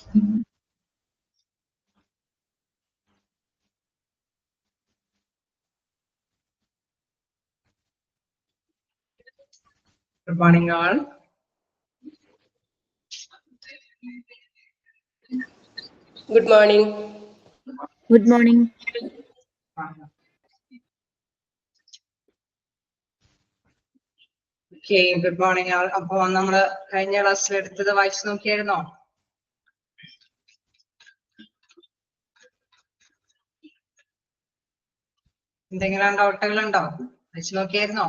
Good morning, all. Good morning. Good morning. Okay, good morning, all. അപ്പോൾ നമ്മൾ കഴിഞ്ഞ ക്ലാസ്സിൽ എടുത്തത് വായിച്ചു നോക്കിയായിരുന്നോ? എന്തെങ്കിലും ഡൗട്ടുകൾ ഉണ്ടോ? വായിച്ചു നോക്കിയായിരുന്നോ?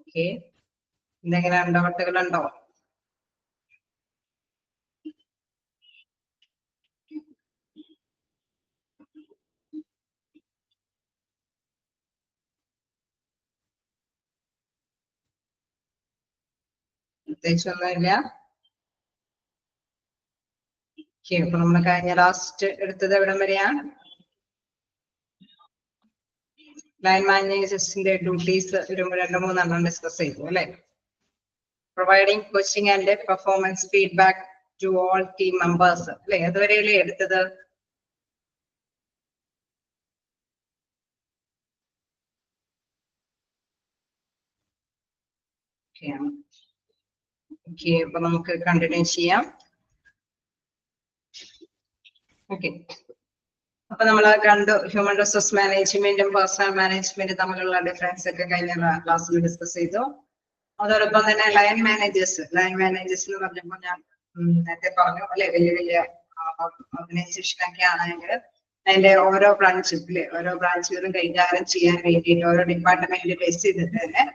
ഓക്കെ, എന്തെങ്കിലും ഡൗട്ടുകൾ ഉണ്ടോ? പ്രത്യേകിച്ചൊന്നുമില്ല. ഓക്കെ, അപ്പൊ നമ്മൾ കഴിഞ്ഞ ലാസ്റ്റ് എടുത്തത് എവിടം വരെയാ? ലൈൻ മാനേജേഴ്സിന്റെ ഡ്യൂട്ടീസ് ഒരു 2-3 ഡിസ്കസ് ചെയ്തു അല്ലെ? Providing coaching and performance feedback to all team members അല്ലെ? അതുവരെയല്ലേ എടുത്തത്? ഓക്കെ, അപ്പൊ നമുക്ക് കണ്ടിന്യൂ ചെയ്യാം. ഓക്കെ, അപ്പൊ നമ്മൾ കണ്ടു ഹ്യൂമൻ റിസോഴ്സ് മാനേജ്മെന്റും പേഴ്സണൽ മാനേജ്മെന്റും തമ്മിലുള്ള ഡിഫറൻസ് ഒക്കെ കഴിഞ്ഞ ക്ലാസ്സിൽ ഡിസ്കസ് ചെയ്തു. അതോടൊപ്പം തന്നെ ലൈൻ മാനേജേഴ്സ് എന്ന് പറഞ്ഞപ്പോൾ ഞാൻ നേരത്തെ പറഞ്ഞു അല്ലെ, വലിയ വലിയ ഓർഗനൈസേഷൻ ഒക്കെ ആണെങ്കിൽ അതിന്റെ ഓരോ ബ്രാഞ്ചും അല്ലെ, ഓരോ ബ്രാഞ്ചുകളും കൈകാര്യം ചെയ്യാൻ വേണ്ടിയിട്ട് ഓരോ ഡിപ്പാർട്ട്മെന്റ് ബേസ് ചെയ്തിട്ട് തന്നെ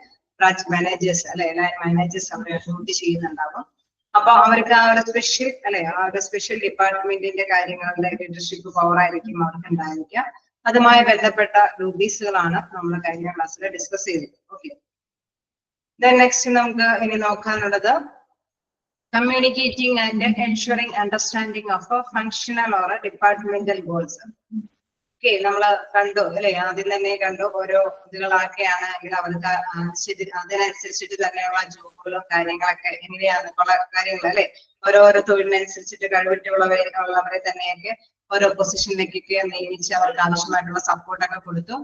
ബ്രാഞ്ച് മാനേജേഴ്സ് അല്ലെ, ലൈൻ മാനേജേഴ്സ് അവരെ ഡ്യൂട്ടി ചെയ്യുന്നുണ്ടാവും. അപ്പൊ അവർക്ക് ആ ഒരു സ്പെഷ്യൽ അല്ലെ, ആ ഒരു സ്പെഷ്യൽ ഡിപ്പാർട്ട്മെന്റിന്റെ കാര്യങ്ങളുടെ ലീഡർഷിപ്പ് പവർ ആയിരിക്കും അവർക്ക് ഉണ്ടായിരിക്കുക. അതുമായി ബന്ധപ്പെട്ട ഡ്യൂട്ടീസുകളാണ് നമ്മൾ കഴിഞ്ഞ ക്ലാസ്സിൽ ഡിസ്കസ് ചെയ്തത്. ഓക്കെ, നെക്സ്റ്റ് നമുക്ക് ഇനി നോക്കാനുള്ളത് communicating and ensuring understanding of functional or departmental goals. Okay, നമ്മൾ കണ്ടു അല്ലെ, ആദ്യം തന്നെ കണ്ടു ഓരോ ഇതുകളൊക്കെയാണ് അവർക്ക് അതിനനുസരിച്ചിട്ട് തന്നെയുള്ള ജോബുകളും കാര്യങ്ങളൊക്കെ എങ്ങനെയാണെന്നുള്ള കാര്യങ്ങൾ അല്ലെ, ഓരോരോ തൊഴിലിനനുസരിച്ചിട്ട് കഴിവുള്ളവരെ തന്നെയൊക്കെ ഓരോ പൊസിഷനിലേക്കൊക്കെ നിയമിച്ച് അവർക്ക് ആവശ്യമായിട്ടുള്ള സപ്പോർട്ടൊക്കെ കൊടുത്തു.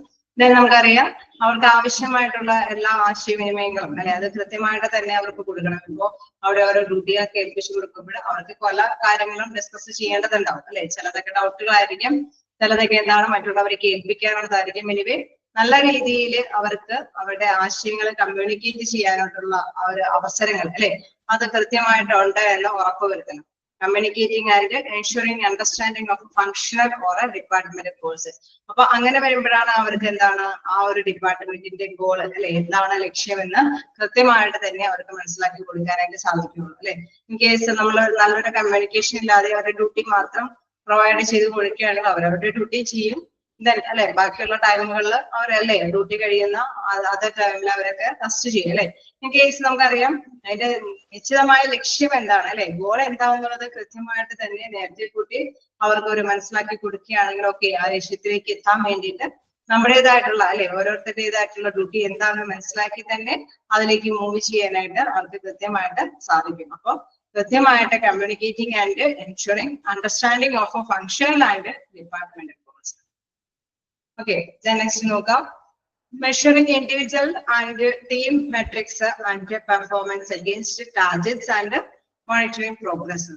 നമുക്കറിയാം അവർക്ക് ആവശ്യമായിട്ടുള്ള എല്ലാ ആശയവിനിമയങ്ങളും അല്ലെ അത് കൃത്യമായിട്ട് തന്നെ അവർക്ക് കൊടുക്കണം. ഇപ്പോ അവിടെ ഓരോ ഡ്യൂട്ടിയൊക്കെ ഏൽപ്പിച്ചു കൊടുക്കുമ്പോൾ അവർക്ക് പല കാര്യങ്ങളും ഡിസ്കസ് ചെയ്യേണ്ടതുണ്ടാവും അല്ലെ. ചിലതൊക്കെ ഡൗട്ടുകളായിരിക്കും, ചിലതൊക്കെ എന്താണ് മറ്റുള്ളവരെ കേൾപ്പിക്കാനുള്ളതായിരിക്കും. എനിവേ നല്ല രീതിയിൽ അവർക്ക് അവരുടെ ആശയങ്ങൾ കമ്മ്യൂണിക്കേറ്റ് ചെയ്യാനായിട്ടുള്ള ആ ഒരു അവസരങ്ങൾ അല്ലെ അത് കൃത്യമായിട്ടുണ്ട് എന്ന് ഉറപ്പുവരുത്തണം. Communicating and ensuring understanding of functional or department goals. അപ്പൊ അങ്ങനെ വരുമ്പോഴാണ് അവർക്ക് എന്താണ് ആ ഒരു ഡിപ്പാർട്ട്മെന്റിന്റെ ഗോൾ അല്ലെ, എന്താണ് ലക്ഷ്യമെന്ന് കൃത്യമായിട്ട് തന്നെ അവർക്ക് മനസ്സിലാക്കി കൊടുക്കാനായിട്ട് സാധിക്കുള്ളൂ അല്ലെ. ഇൻ കേസ് നമ്മൾ നല്ലൊരു കമ്മ്യൂണിക്കേഷൻ ഇല്ലാതെ അവരുടെ ഡ്യൂട്ടി മാത്രം പ്രൊവൈഡ് ചെയ്ത് കൊടുക്കുകയാണെങ്കിൽ അവരവരുടെ ഡ്യൂട്ടി ചെയ്യും. അല്ലെ ബാക്കിയുള്ള ടൈമുകളിൽ അവരല്ലേ ഡ്യൂട്ടി കഴിയുന്ന അതേ ടൈമിൽ അവരൊക്കെ റെസ്റ്റ് ചെയ്യും അല്ലെ. ഇൻ കേസ് നമുക്കറിയാം അതിന്റെ നിശ്ചിതമായ ലക്ഷ്യം എന്താണ് അല്ലെ, ഗോൾ എന്താണെന്നുള്ളത് കൃത്യമായിട്ട് തന്നെ നേരത്തെ കൂട്ടി അവർക്ക് ഒരു മനസ്സിലാക്കി കൊടുക്കുകയാണെങ്കിൽ ഓക്കെ ആ ലക്ഷ്യത്തിലേക്ക് എത്താൻ വേണ്ടിയിട്ട് നമ്മുടേതായിട്ടുള്ള അല്ലെ ഓരോരുത്തരുടേതായിട്ടുള്ള ഡ്യൂട്ടി എന്താണെന്ന് മനസ്സിലാക്കി തന്നെ അതിലേക്ക് മൂവ് ചെയ്യാനായിട്ട് അവർക്ക് കൃത്യമായിട്ട് സാധിക്കും. അപ്പൊ കൃത്യമായിട്ട് communicating and ensuring understanding of functional and department goals. Okay, next നോക്കാം. Measuring individual and team metrics and performance against targets and monitoring progress.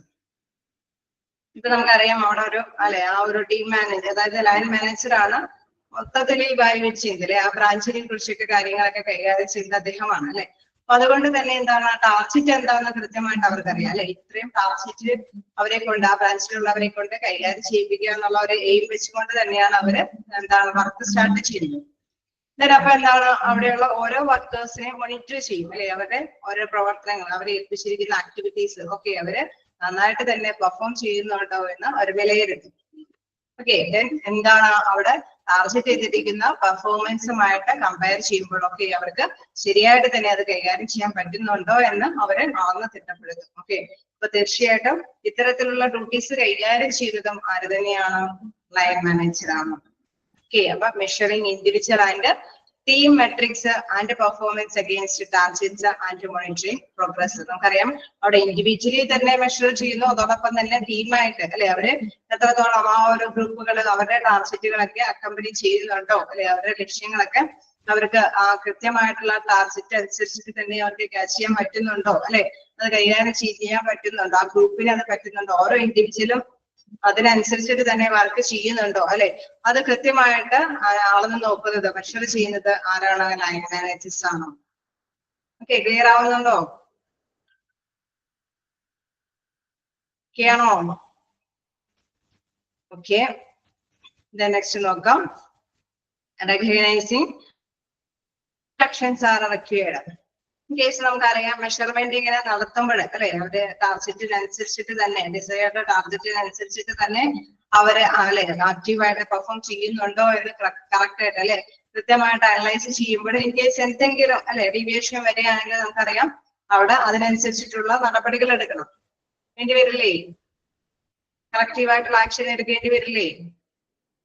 ഇപ്പൊ നമുക്കറിയാം അവിടെ ഒരു അല്ലെ ആ ഒരു ടീം മാനേജർ അതായത് ലൈൻ മാനേജർ ആണ് മൊത്തത്തിൽ ഇവാലുവേറ്റ് ചെയ്തല്ലേ, ആ ബ്രാഞ്ചിനെ കുറിച്ചൊക്കെ കാര്യങ്ങളൊക്കെ കൈകാര്യം ചെയ്യുന്ന അദ്ദേഹമാണ് അല്ലെ. അപ്പൊ അതുകൊണ്ട് തന്നെ എന്താണ് ടാർഗറ്റ് എന്താണെന്ന് കൃത്യമായിട്ട് അവർക്കറിയാം അല്ലെ. ഇത്രയും ടാർഗറ്റ് അവരെ കൊണ്ട് ആ ബ്രാഞ്ചിലുള്ളവരെ കൊണ്ട് കൈകാര്യം ചെയ്യിപ്പിക്കുക എന്നുള്ള ഒരു എയിം വെച്ചുകൊണ്ട് തന്നെയാണ് അവര് എന്താണ് വർക്ക് സ്റ്റാർട്ട് ചെയ്യുന്നത്. അപ്പൊ എന്താണ് അവിടെയുള്ള ഓരോ വർക്കേഴ്സിനെ മോണിറ്റർ ചെയ്യും അല്ലെ, അവരുടെ ഓരോ പ്രവർത്തനങ്ങൾ അവരെ ഏൽപ്പിച്ചിരിക്കുന്ന ആക്ടിവിറ്റീസ് ഒക്കെ അവര് നന്നായിട്ട് തന്നെ പെർഫോം ചെയ്യുന്നുണ്ടോ എന്ന് അവർ വിലയിരുത്തും. ഓക്കെ, എന്താണ് അവിടെ ടാർഗറ്റ് ചെയ്തിരിക്കുന്ന പെർഫോമൻസുമായിട്ട് കമ്പയർ ചെയ്യുമ്പോഴൊക്കെ അവർക്ക് ശരിയായിട്ട് തന്നെ അത് കൈകാര്യം ചെയ്യാൻ പറ്റുന്നുണ്ടോ എന്ന് അവരെ ആർന്ന് തിട്ടപ്പെടുത്തും. ഓക്കെ, അപ്പൊ തീർച്ചയായിട്ടും ഇത്തരത്തിലുള്ള ഡ്യൂട്ടീസ് കൈകാര്യം ചെയ്തതും ആര് തന്നെയാണ്? ലൈൻ മാനേജർ ആണ്. ഓക്കെ, അപ്പൊ measuring individual and team metrics and performance against targets and monitoring progress. നമുക്കറിയാം അവിടെ ഇൻഡിവിജ്വലി തന്നെ മെഷർ ചെയ്യുന്നു, അതോടൊപ്പം തന്നെ ടീമായിട്ട് അല്ലെ അവര് എത്രത്തോളം ആ ഓരോ ഗ്രൂപ്പുകൾ അവരുടെ ടാർഗറ്റുകളൊക്കെ അക്കമ്പനി ചെയ്യുന്നുണ്ടോ അല്ലെ അവരുടെ ലക്ഷ്യങ്ങളൊക്കെ അവർക്ക് ആ കൃത്യമായിട്ടുള്ള ടാർഗറ്റ് അനുസരിച്ചിട്ട് തന്നെ അവർക്ക് ക്യാച്ച് ചെയ്യാൻ പറ്റുന്നുണ്ടോ അല്ലെ, അത് കൈകാര്യം ചെയ്യാൻ പറ്റുന്നുണ്ടോ, ആ ഗ്രൂപ്പിന് അത് പറ്റുന്നുണ്ടോ, ഓരോ ഇൻഡിവിജ്വലും അതിനനുസരിച്ചിട്ട് തന്നെ വർക്ക് ചെയ്യുന്നുണ്ടോ അല്ലെ, അത് കൃത്യമായിട്ട് അളന്ന് നോക്കുന്നത് മെഷർ ചെയ്യുന്നത് ആരാണ്? ലൈൻ മാനേജേഴ്സ് ആണോ? ഓക്കെ, ക്ലിയർ ആവുന്നുണ്ടോ? ഓക്കെ ആണോ? ഓക്കെ, നെക്സ്റ്റ് നോക്കാം. Recognising actions are required. കേസ് നമുക്കറിയാം മെഷർമെന്റ് ഇങ്ങനെ നടത്തുമ്പോൾ അല്ലെ അവര് ടാർഗറ്റിനനുസരിച്ചിട്ട് തന്നെ ഡിസൈർഡ് ടാർഗറ്റിനനുസരിച്ചിട്ട് തന്നെ അവര് അല്ലെ ആക്റ്റീവായിട്ട് പെർഫോം ചെയ്യുന്നുണ്ടോ എന്ന് കറക്റ്റ് ആയിട്ട് അല്ലെ കൃത്യമായിട്ട് അനലൈസ് ചെയ്യുമ്പോൾ ഇൻ കേസ് എന്തെങ്കിലും അല്ലെ ഡീവിയേഷൻ വരികയാണെങ്കിൽ നമുക്കറിയാം അവിടെ അതിനനുസരിച്ചിട്ടുള്ള നടപടികൾ എടുക്കണം, വേണ്ടി വരില്ലേ? കളക്റ്റീവായിട്ടുള്ള ആക്ഷൻ എടുക്കേണ്ടി വരില്ലേ?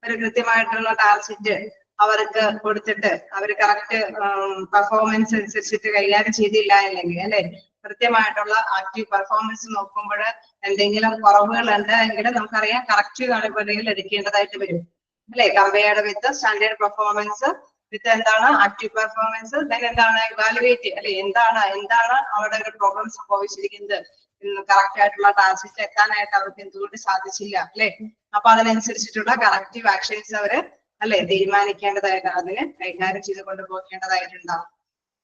ഒരു കൃത്യമായിട്ടുള്ള ടാർഗറ്റ് അവർക്ക് കൊടുത്തിട്ട് അവർ കറക്റ്റ് പെർഫോമൻസ് അനുസരിച്ചിട്ട് കൈകാര്യം ചെയ്തില്ല അല്ലെങ്കിൽ അല്ലെ കൃത്യമായിട്ടുള്ള ആക്റ്റീവ് പെർഫോമൻസ് നോക്കുമ്പോൾ എന്തെങ്കിലും കുറവുകൾ ഉണ്ട് എങ്കിൽ നമുക്കറിയാം കറക്റ്റ് നടപടികൾ എടുക്കേണ്ടതായിട്ട് വരും അല്ലെ. കമ്പയർഡ് വിത്ത് സ്റ്റാൻഡേർഡ് പെർഫോമൻസ് വിത്ത് എന്താണ് ആക്റ്റീവ് പെർഫോമൻസ്, ദെൻ എന്താണ് ഇവാലുവേറ്റ് അല്ലെ എന്താണ് അവിടെ ഒരു പ്രോബ്ലം സംഭവിച്ചിരിക്കുന്നത്, കറക്റ്റ് ആയിട്ടുള്ള ടാർഗറ്റ് എത്താനായിട്ട് അവർക്ക് എന്തുകൊണ്ട് സാധിച്ചില്ല അല്ലെ. അപ്പൊ അതിനനുസരിച്ചിട്ടുള്ള കറക്റ്റീവ് ആക്ഷൻസ് അവര് അല്ലെ തീരുമാനിക്കേണ്ടതായിട്ട് അതിന് കൈകാര്യം ചെയ്ത് കൊണ്ടുപോകേണ്ടതായിട്ടുണ്ടാവും.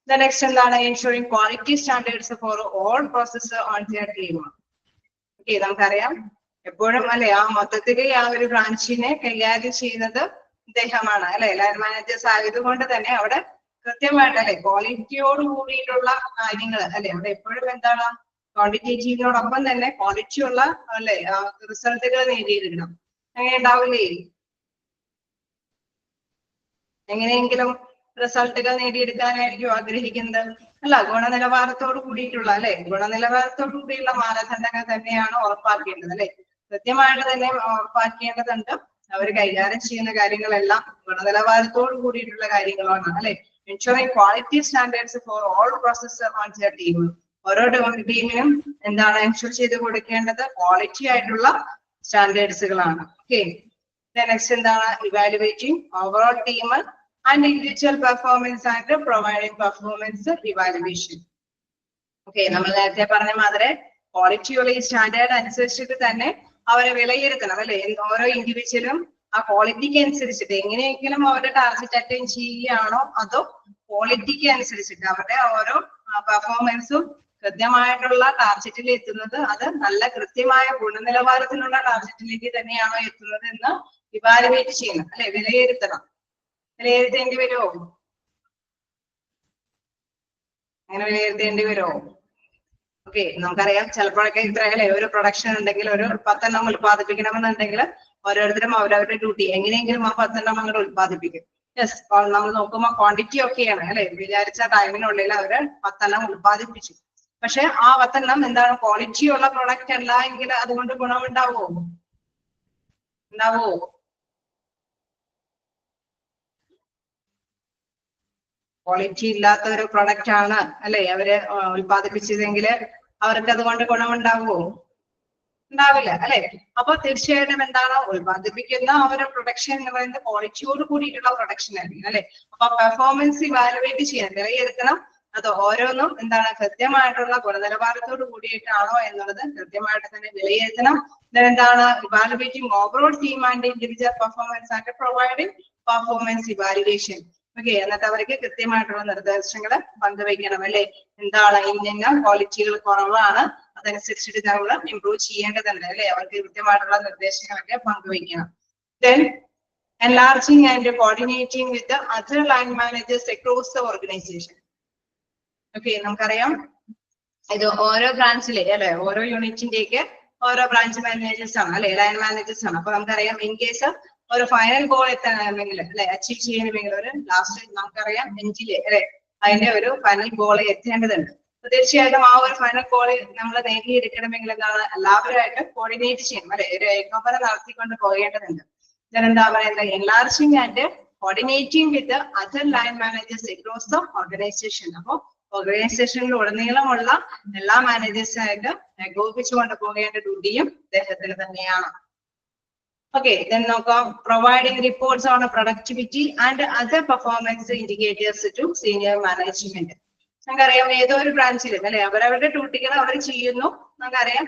നെക്സ്റ്റ് എന്താണ്? Ensuring quality standards for all process on their team. Okay, നമുക്കറിയാം എപ്പോഴും അല്ലെ ആ മൊത്തത്തില് ആ ഒരു ബ്രാഞ്ചിനെ കൈകാര്യം ചെയ്യുന്നത് ഇദ്ദേഹമാണ് അല്ലെ. ലൈൻ മാനേജേഴ്സ് ആയതുകൊണ്ട് തന്നെ അവിടെ കൃത്യമായിട്ട് അല്ലെ ക്വാളിറ്റിയോട് കൂടിയിട്ടുള്ള കാര്യങ്ങൾ അല്ലെ അവിടെ എപ്പോഴും എന്താണ് ക്വാണ്ടിറ്റേറ്റീവിനോടൊപ്പം തന്നെ ക്വാളിറ്റി ഉള്ള അല്ലെ റിസൾട്ടുകൾ നേടിയെടുക്കണം. അങ്ങനെ ഉണ്ടാവില്ലേ? എങ്ങനെയെങ്കിലും റിസൾട്ടുകൾ നേടിയെടുക്കാനായിരിക്കും ആഗ്രഹിക്കുന്നത് അല്ല. ഗുണനിലവാരത്തോട് കൂടിയിട്ടുള്ള അല്ലെ ഗുണനിലവാരത്തോടു കൂടിയുള്ള മാനദണ്ഡങ്ങൾ തന്നെയാണ് ഉറപ്പാക്കേണ്ടത് അല്ലെ. കൃത്യമായിട്ട് തന്നെ ഉറപ്പാക്കേണ്ടതുണ്ട്. അവർ കൈകാര്യം ചെയ്യുന്ന കാര്യങ്ങളെല്ലാം ഗുണനിലവാരത്തോട് കൂടിയിട്ടുള്ള കാര്യങ്ങളാണ് അല്ലെ. Ensuring quality standards for all process on their team. ഓരോ ടീമിനും എന്താണ് എൻഷുർ ചെയ്ത് കൊടുക്കേണ്ടത്? ക്വാളിറ്റി ആയിട്ടുള്ള സ്റ്റാൻഡേർഡ്സുകളാണ്. ഓക്കെ, നെക്സ്റ്റ് എന്താണ്? Evaluating overall team and individual performance and providing performance evaluation. Okay, നമ്മൾ നേരത്തെ പറഞ്ഞ മാതിരി ക്വാളിറ്റിയുള്ള ഈ സ്റ്റാൻഡേർഡ് അനുസരിച്ചിട്ട് തന്നെ അവരെ വിലയിരുത്തണം അല്ലെ. ഓരോ ഇൻഡിവിജ്വലും ആ ക്വാളിറ്റിക്ക് അനുസരിച്ചിട്ട് എങ്ങനെയെങ്കിലും അവരുടെ ടാർഗറ്റ് അറ്റൈൻ ചെയ്യുകയാണോ അതോ ക്വാളിറ്റിക്ക് അനുസരിച്ചിട്ട് അവരുടെ ഓരോ പെർഫോമൻസും കൃത്യമായിട്ടുള്ള ടാർഗറ്റിൽ എത്തുന്നത് അത് നല്ല കൃത്യമായ ഗുണനിലവാരത്തിലുള്ള ടാർഗറ്റിലേക്ക് തന്നെയാണോ എത്തുന്നത് എന്ന് ഇവാലുവേറ്റ് ചെയ്യണം അല്ലെ. വിലയിരുത്തണം. വിലയിരുത്തേണ്ടി വരുമോ? അങ്ങനെ വിലയിരുത്തേണ്ടി വരുമോ? ഓക്കെ, നമുക്കറിയാം ചിലപ്പോഴൊക്കെ ഇത്ര അല്ലെ ഒരു പ്രൊഡക്ഷൻ ഉണ്ടെങ്കിൽ ഒരു 10 എണ്ണം ഉത്പാദിപ്പിക്കണമെന്നുണ്ടെങ്കിൽ ഓരോരുത്തരും അവരവരുടെ ഡ്യൂട്ടി എങ്ങനെയെങ്കിലും ആ 10 എണ്ണം അങ്ങോട്ട് ഉത്പാദിപ്പിക്കും. യെസ്, നമ്മൾ നോക്കുമ്പോൾ ക്വാണ്ടിറ്റി ഒക്കെയാണ് അല്ലെ വിചാരിച്ച ടൈമിനുള്ളിൽ അവര് 10 എണ്ണം ഉത്പാദിപ്പിച്ചു. പക്ഷെ ആ 10 എണ്ണം എന്താണ് ക്വാളിറ്റി ഉള്ള പ്രൊഡക്റ്റ് അല്ല എങ്കിൽ അതുകൊണ്ട് ഗുണമുണ്ടാവോ? ഉണ്ടാവോ? ക്വാളിറ്റി ഇല്ലാത്ത ഒരു പ്രൊഡക്റ്റ് ആണ് അല്ലെ അവര് ഉത്പാദിപ്പിച്ചതെങ്കിൽ അവർക്ക് അതുകൊണ്ട് ഗുണമുണ്ടാവുമോ? ഉണ്ടാവില്ല അല്ലെ. അപ്പൊ തീർച്ചയായിട്ടും എന്താണ് ഉത്പാദിപ്പിക്കുന്ന ആ ഒരു പ്രൊഡക്ഷൻ എന്ന് പറയുന്നത് ക്വാളിറ്റിയോട് കൂടിയിട്ടുള്ള പ്രൊഡക്ഷൻ ആയിരിക്കും അല്ലെ. അപ്പൊ പെർഫോമൻസ് ഇവാലുവേറ്റ് ചെയ്യാൻ വിലയിരുത്തണം. അത് ഓരോന്നും എന്താണ് കൃത്യമായിട്ടുള്ള ഗുണനിലവാരത്തോട് കൂടിയിട്ടാണോ എന്നുള്ളത് കൃത്യമായിട്ട് തന്നെ വിലയിരുത്തണം. എന്താണ് evaluating overall team and individual performance and providing performance evaluation. Okay, എന്നിട്ട് അവർക്ക് കൃത്യമായിട്ടുള്ള നിർദ്ദേശങ്ങൾ പങ്കുവയ്ക്കണം അല്ലെ. എന്താണ് ഇന്ന ക്വാളിറ്റികൾ കുറവാണ്, അതനുസരിച്ചിട്ട് നമ്മൾ ഇംപ്രൂവ് ചെയ്യേണ്ടതുണ്ട് അല്ലെ. അവർക്ക് കൃത്യമായിട്ടുള്ള നിർദ്ദേശങ്ങളൊക്കെ പങ്കുവയ്ക്കണം. Then enlarging and coordinating with the other line managers across the organization. Okay, നമുക്കറിയാം ഇത് ഓരോ ബ്രാഞ്ചിലെ അല്ലെ ഓരോ യൂണിറ്റിന്റെയൊക്കെ ഓരോ ബ്രാഞ്ച് മാനേജേഴ്സ് ആണ് അല്ലെ ലൈൻ മാനേജേഴ്സ് ആണ്. അപ്പൊ നമുക്കറിയാം ഇൻ കേസ് ഒരു ഫൈനൽ ഗോൾ എത്തണമെങ്കിൽ അല്ലെ അച്ചീവ് ചെയ്യണമെങ്കിൽ ഒരു ലാസ്റ്റ് നമുക്കറിയാം എൻഡില് അല്ലെ അതിന്റെ ഒരു ഫൈനൽ ഗോൾ എത്തേണ്ടതുണ്ട്. തീർച്ചയായിട്ടും ആ ഒരു ഫൈനൽ ഗോൾ നമ്മൾ നേടിയെടുക്കണമെങ്കിൽ എന്താണ് എല്ലാവരുമായിട്ട് കോർഡിനേറ്റ് ചെയ്യണം അല്ലെ. ഒരു ഏകോപനം നടത്തിക്കൊണ്ട് പോകേണ്ടതുണ്ട്. എന്താ പറയുന്നത്? enlarging and coordinating with the other line managers across the organization. അപ്പോൾ ഓർഗനൈസേഷനിൽ ഉടനീളമുള്ള എല്ലാ മാനേജേഴ്സായിട്ട് ഏകോപിപ്പിച്ചുകൊണ്ട് പോകേണ്ട ഡ്യൂട്ടിയും അദ്ദേഹത്തിന് തന്നെയാണ്. Okay, then നോക്കാം, providing reports on productivity and other performance indicators to senior management. നമുക്കറിയാം ഏതോ ഒരു ബ്രാഞ്ചിലും അല്ലെ അവരവരുടെ ഡ്യൂട്ടികൾ അവർ ചെയ്യുന്നു. നമുക്കറിയാം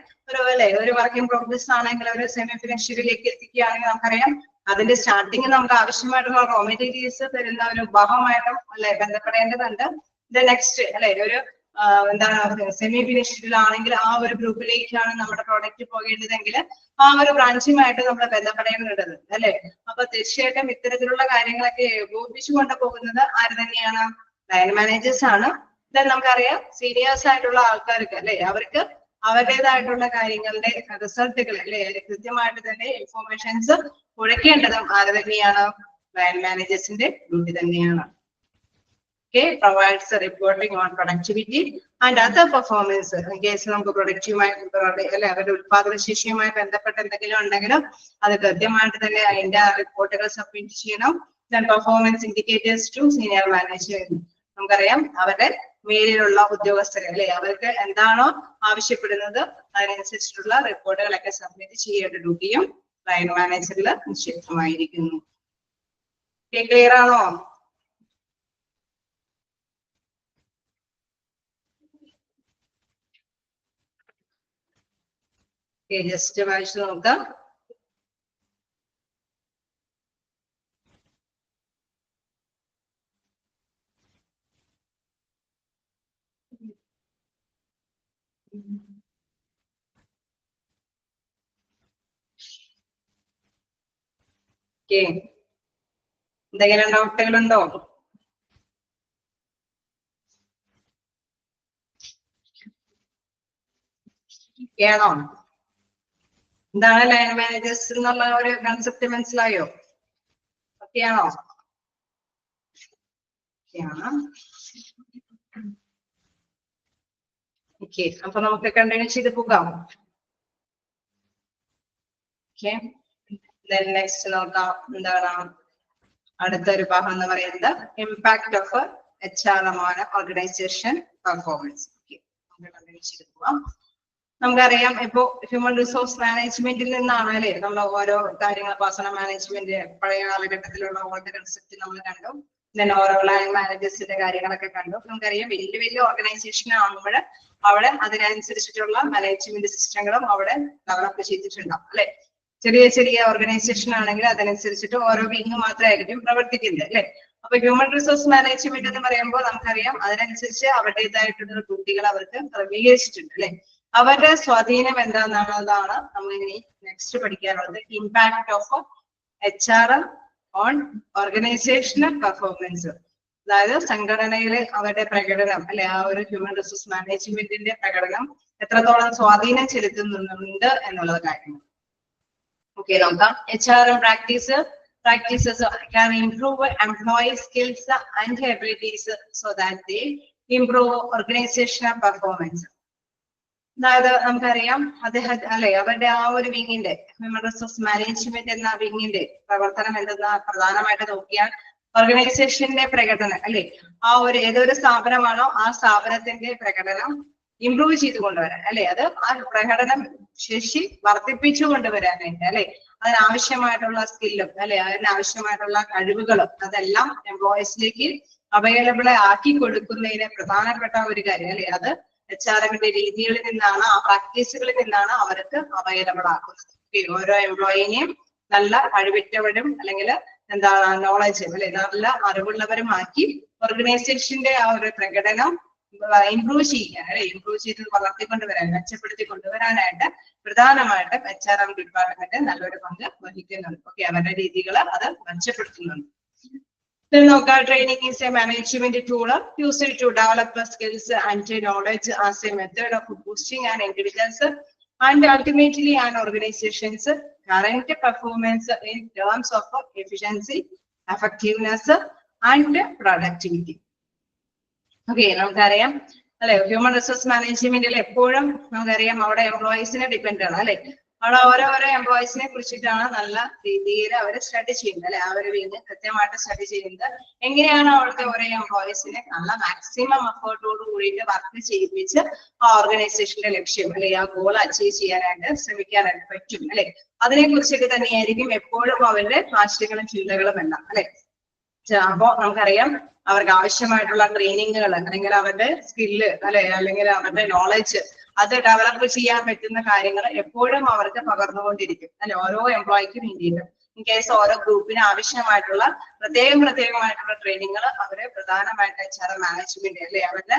ഒരു വർക്ക് ഇൻ പ്രോഗ്രസ് ആണെങ്കിൽ ഒരു സെമി ഫിനിഷിലേക്ക് എത്തിക്കുകയാണെങ്കിൽ നമുക്കറിയാം അതിന്റെ സ്റ്റാർട്ടിങ് നമുക്ക് ആവശ്യമായിട്ടുള്ള റോ മെറ്റീരിയൽസ് തരുന്ന ഒരു ഭാഗമായിട്ടും അല്ലെ ബന്ധപ്പെടേണ്ടതുണ്ട്. നെക്സ്റ്റ് അല്ലെ ഒരു എന്താണ് സെമി ഫിനിഷിലാണെങ്കിൽ ആ ഒരു ഗ്രൂപ്പിലേക്കാണ് നമ്മുടെ പ്രോഡക്റ്റ് പോകേണ്ടതെങ്കിൽ ആ ഒരു ബ്രാഞ്ചുമായിട്ട് നമ്മൾ ബന്ധപ്പെടേണ്ടത് അല്ലെ. അപ്പൊ തീർച്ചയായിട്ടും ഇത്തരത്തിലുള്ള കാര്യങ്ങളൊക്കെ ഏകോപിപ്പിച്ചു കൊണ്ടുപോകുന്നത് ആര് തന്നെയാണ്? ലൈൻ മാനേജേഴ്സ് ആണ്. നമുക്കറിയാം സീനിയേഴ്സ് ആയിട്ടുള്ള ആൾക്കാർക്ക് അല്ലെ അവർക്ക് അവരുടേതായിട്ടുള്ള കാര്യങ്ങളുടെ റിസൾട്ടുകൾ അല്ലെ കൃത്യമായിട്ട് തന്നെ ഇൻഫോർമേഷൻസ് കൊടുക്കേണ്ടതും ആര് തന്നെയാണ്? ലൈൻ മാനേജേഴ്സിന്റെ ഡ്യൂട്ടി തന്നെയാണ്. Okay, provides a reporting on productivity and other performance. In case നമുക്ക് പ്രൊഡക്റ്റീവുമായി അല്ലെ അവരുടെ ഉത്പാദനശേഷിയുമായി ബന്ധപ്പെട്ട എന്തെങ്കിലും ഉണ്ടെങ്കിലും അത് കൃത്യമായിട്ട് തന്നെ അതിന്റെ റിപ്പോർട്ടുകൾ സബ്മിറ്റ് ചെയ്യണം. Then performance indicators to senior management. നമുക്കറിയാം അവരുടെ മേലിലുള്ള ഉദ്യോഗസ്ഥർ അല്ലെ അവർക്ക് എന്താണോ ആവശ്യപ്പെടുന്നത് അതിനനുസരിച്ചിട്ടുള്ള റിപ്പോർട്ടുകളൊക്കെ സബ്മിറ്റ് ചെയ്യേണ്ട ഡ്യൂട്ടിയും ലൈൻ മാനേജറിൽ നിക്ഷിപ്തമായിരിക്കുന്നു. ക്ലിയർ ആണോ? ജസ്റ്റ് വായിച്ചു നോക്കാം. എന്തെങ്കിലും ഡൗട്ടുകളുണ്ടോ? ആണോ? എന്താണ് ലൈൻ മാനേജേഴ്സ് എന്നുള്ള ഒരു കൺസെപ്റ്റ് മനസ്സിലായോ? ഓക്കെയാണോ? ഓക്കെ, അപ്പൊ നമുക്ക് കണ്ടിന്യൂ ചെയ്ത് പോകാം. ഓക്കെ, നെക്സ്റ്റ് നോക്കാം എന്താണ് അടുത്തൊരു ഭാഗം എന്ന് പറയുന്നത് impact of HRM on organisation performance. Okay, നമുക്ക് കണ്ടിന്യൂ ചെയ്ത് പോകാം. നമുക്കറിയാം ഇപ്പോ ഹ്യൂമൻ റിസോഴ്സ് മാനേജ്മെന്റിൽ നിന്നാണ് അല്ലെ നമ്മൾ ഓരോ കാര്യങ്ങൾ പേഴ്സണൽ മാനേജ്മെന്റ് പഴയ കാലഘട്ടത്തിലുള്ള ഓരോ കൺസെപ്റ്റ് നമ്മൾ കണ്ടു. then ഓരോ ലൈൻ മാനേജേഴ്സിന്റെ കാര്യങ്ങളൊക്കെ കണ്ടു. നമുക്കറിയാം വലിയ വലിയ ഓർഗനൈസേഷൻ ആകുമ്പോൾ അവിടെ അതിനനുസരിച്ചിട്ടുള്ള മാനേജ്മെന്റ് സിസ്റ്റങ്ങളും അവിടെ ഡെവലപ്പ് ചെയ്തിട്ടുണ്ടാവും അല്ലെ. ചെറിയ ചെറിയ ഓർഗനൈസേഷൻ ആണെങ്കിൽ അതിനനുസരിച്ചിട്ട് ഓരോ വിങ് മാത്രമായിരിക്കും പ്രവർത്തിക്കുന്നത് അല്ലെ. അപ്പൊ ഹ്യൂമൻ റിസോഴ്സ് മാനേജ്മെന്റ് എന്ന് പറയുമ്പോൾ നമുക്കറിയാം അതിനനുസരിച്ച് അവരുടേതായിട്ടുള്ള ഡ്യൂട്ടികൾ അവർക്ക് ക്രമീകരിച്ചിട്ടുണ്ട് അല്ലെ. അവരുടെ സ്വാധീനം എന്താണെന്നുള്ളതാണ് നമ്മൾ ഇനി നെക്സ്റ്റ് പഠിക്കാനുള്ളത്. Impact of HRM on organisational performance. അതായത് സംഘടനയിലെ അവരുടെ പ്രകടനം അല്ലെ ആ ഒരു ഹ്യൂമൻ റിസോഴ്സ് മാനേജ്മെന്റിന്റെ പ്രകടനം എത്രത്തോളം സ്വാധീനം ചെലുത്തുന്നുണ്ട് എന്നുള്ള കാര്യങ്ങൾ. ഓക്കെ, നോക്കാം. HRM practices can improve employee skills and abilities so that they improve organizational performance. അതായത് നമുക്കറിയാം അദ്ദേഹം അല്ലെ അവരുടെ ആ ഒരു വിങ്ങിന്റെ ഹ്യൂമൻ റിസോഴ്സ് മാനേജ്മെന്റ് എന്ന വിങ്ങിന്റെ പ്രവർത്തനം എന്തെന്ന് പ്രധാനമായിട്ട് നോക്കിയാൽ ഓർഗനൈസേഷന്റെ പ്രകടനം അല്ലെ ആ ഒരു ഏതൊരു സ്ഥാപനമാണോ ആ സ്ഥാപനത്തിന്റെ പ്രകടനം ഇംപ്രൂവ് ചെയ്ത് കൊണ്ടുവരാൻ അല്ലെ അത് ആ പ്രകടനം ശേഷി വർദ്ധിപ്പിച്ചു കൊണ്ടുവരാനായിട്ട് അല്ലെ അതിനാവശ്യമായിട്ടുള്ള സ്കില്ലും അല്ലെ അതിനാവശ്യമായിട്ടുള്ള കഴിവുകളും അതെല്ലാം എംപ്ലോയീസിലേക്ക് അവൈലബിൾ ആക്കി കൊടുക്കുന്നതിന് പ്രധാനപ്പെട്ട ഒരു കാര്യം അല്ലെ അത് HRMന്റെ രീതികളിൽ നിന്നാണ് ആ പ്രാക്ടീസുകളിൽ നിന്നാണ് അവർക്ക് അവൈലബിൾ ആക്കുന്നത്. ഓരോ എംപ്ലോയിനെയും നല്ല കഴിവിറ്റവരും അല്ലെങ്കിൽ എന്താണ് നോളജ് അല്ലെ നല്ല അറിവുള്ളവരുമാക്കി ഓർഗനൈസേഷന്റെ ആ ഒരു പ്രകടനം ഇംപ്രൂവ് ചെയ്യാൻ അല്ലെ ഇംപ്രൂവ് ചെയ്ത് വളർത്തിക്കൊണ്ടുവരാൻ മെച്ചപ്പെടുത്തി കൊണ്ടുവരാനായിട്ട് പ്രധാനമായിട്ടും HRM ഡിപ്പാർട്ട്മെന്റ് നല്ലൊരു പങ്ക് വഹിക്കുന്നുണ്ട്. ഓക്കെ, അവരുടെ രീതികൾ അത് മെച്ചപ്പെടുത്തുന്നുണ്ട്. Training is a management tool used to develop skills and knowledge as a method of boosting an individual's and ultimately an organization's current performance in terms of efficiency, effectiveness, and productivity. Okay, നമുക്കറിയാം അല്ലെ human resource മാനേജ്മെന്റിൽ എപ്പോഴും നമുക്കറിയാം അവിടെ എംപ്ലോയീസിനെ depend ആണ് അല്ലെ. അവിടെ ഓരോരോ എംപ്ലോയീസിനെ കുറിച്ചിട്ടാണ് നല്ല രീതിയിൽ അവര് സ്റ്റഡി ചെയ്യുന്നത് അല്ലെ. അവർ വീണ്ടും കൃത്യമായിട്ട് സ്റ്റഡി ചെയ്യുന്നത് എങ്ങനെയാണ് അവിടുത്തെ ഓരോ എംപ്ലോയീസിനെ നല്ല മാക്സിമം എഫേർട്ടോട് കൂടിയിട്ട് വർക്ക് ചെയ്യിപ്പിച്ച് ആ ഓർഗനൈസേഷന്റെ ലക്ഷ്യം അല്ലെ ആ ഗോൾ അച്ചീവ് ചെയ്യാനായിട്ട് ശ്രമിക്കാനായിട്ട് പറ്റും അല്ലെ. അതിനെ കുറിച്ചൊക്കെ തന്നെയായിരിക്കും എപ്പോഴും അവരുടെ ആശയങ്ങളും ചിന്തകളും എല്ലാം അല്ലെ. അപ്പോ നമുക്കറിയാം അവർക്ക് ആവശ്യമായിട്ടുള്ള ട്രെയിനിങ്ങുകൾ അല്ലെങ്കിൽ അവരുടെ സ്കില്ല് അല്ലെ അല്ലെങ്കിൽ അവരുടെ നോളജ് അത് ഡെവലപ്പ് ചെയ്യാൻ പറ്റുന്ന കാര്യങ്ങൾ എപ്പോഴും അവർക്ക് പകർന്നുകൊണ്ടിരിക്കും അല്ലെ. ഓരോ എംപ്ലോയിക്കും വേണ്ടിയിട്ട് ഇൻ കേസ് ഓരോ ഗ്രൂപ്പിന് ആവശ്യമായിട്ടുള്ള പ്രത്യേകമായിട്ടുള്ള ട്രെയിനിങ്ങുകൾ അവര് പ്രധാനമായിട്ട് HR മാനേജ്മെന്റ് അല്ലെ അവരുടെ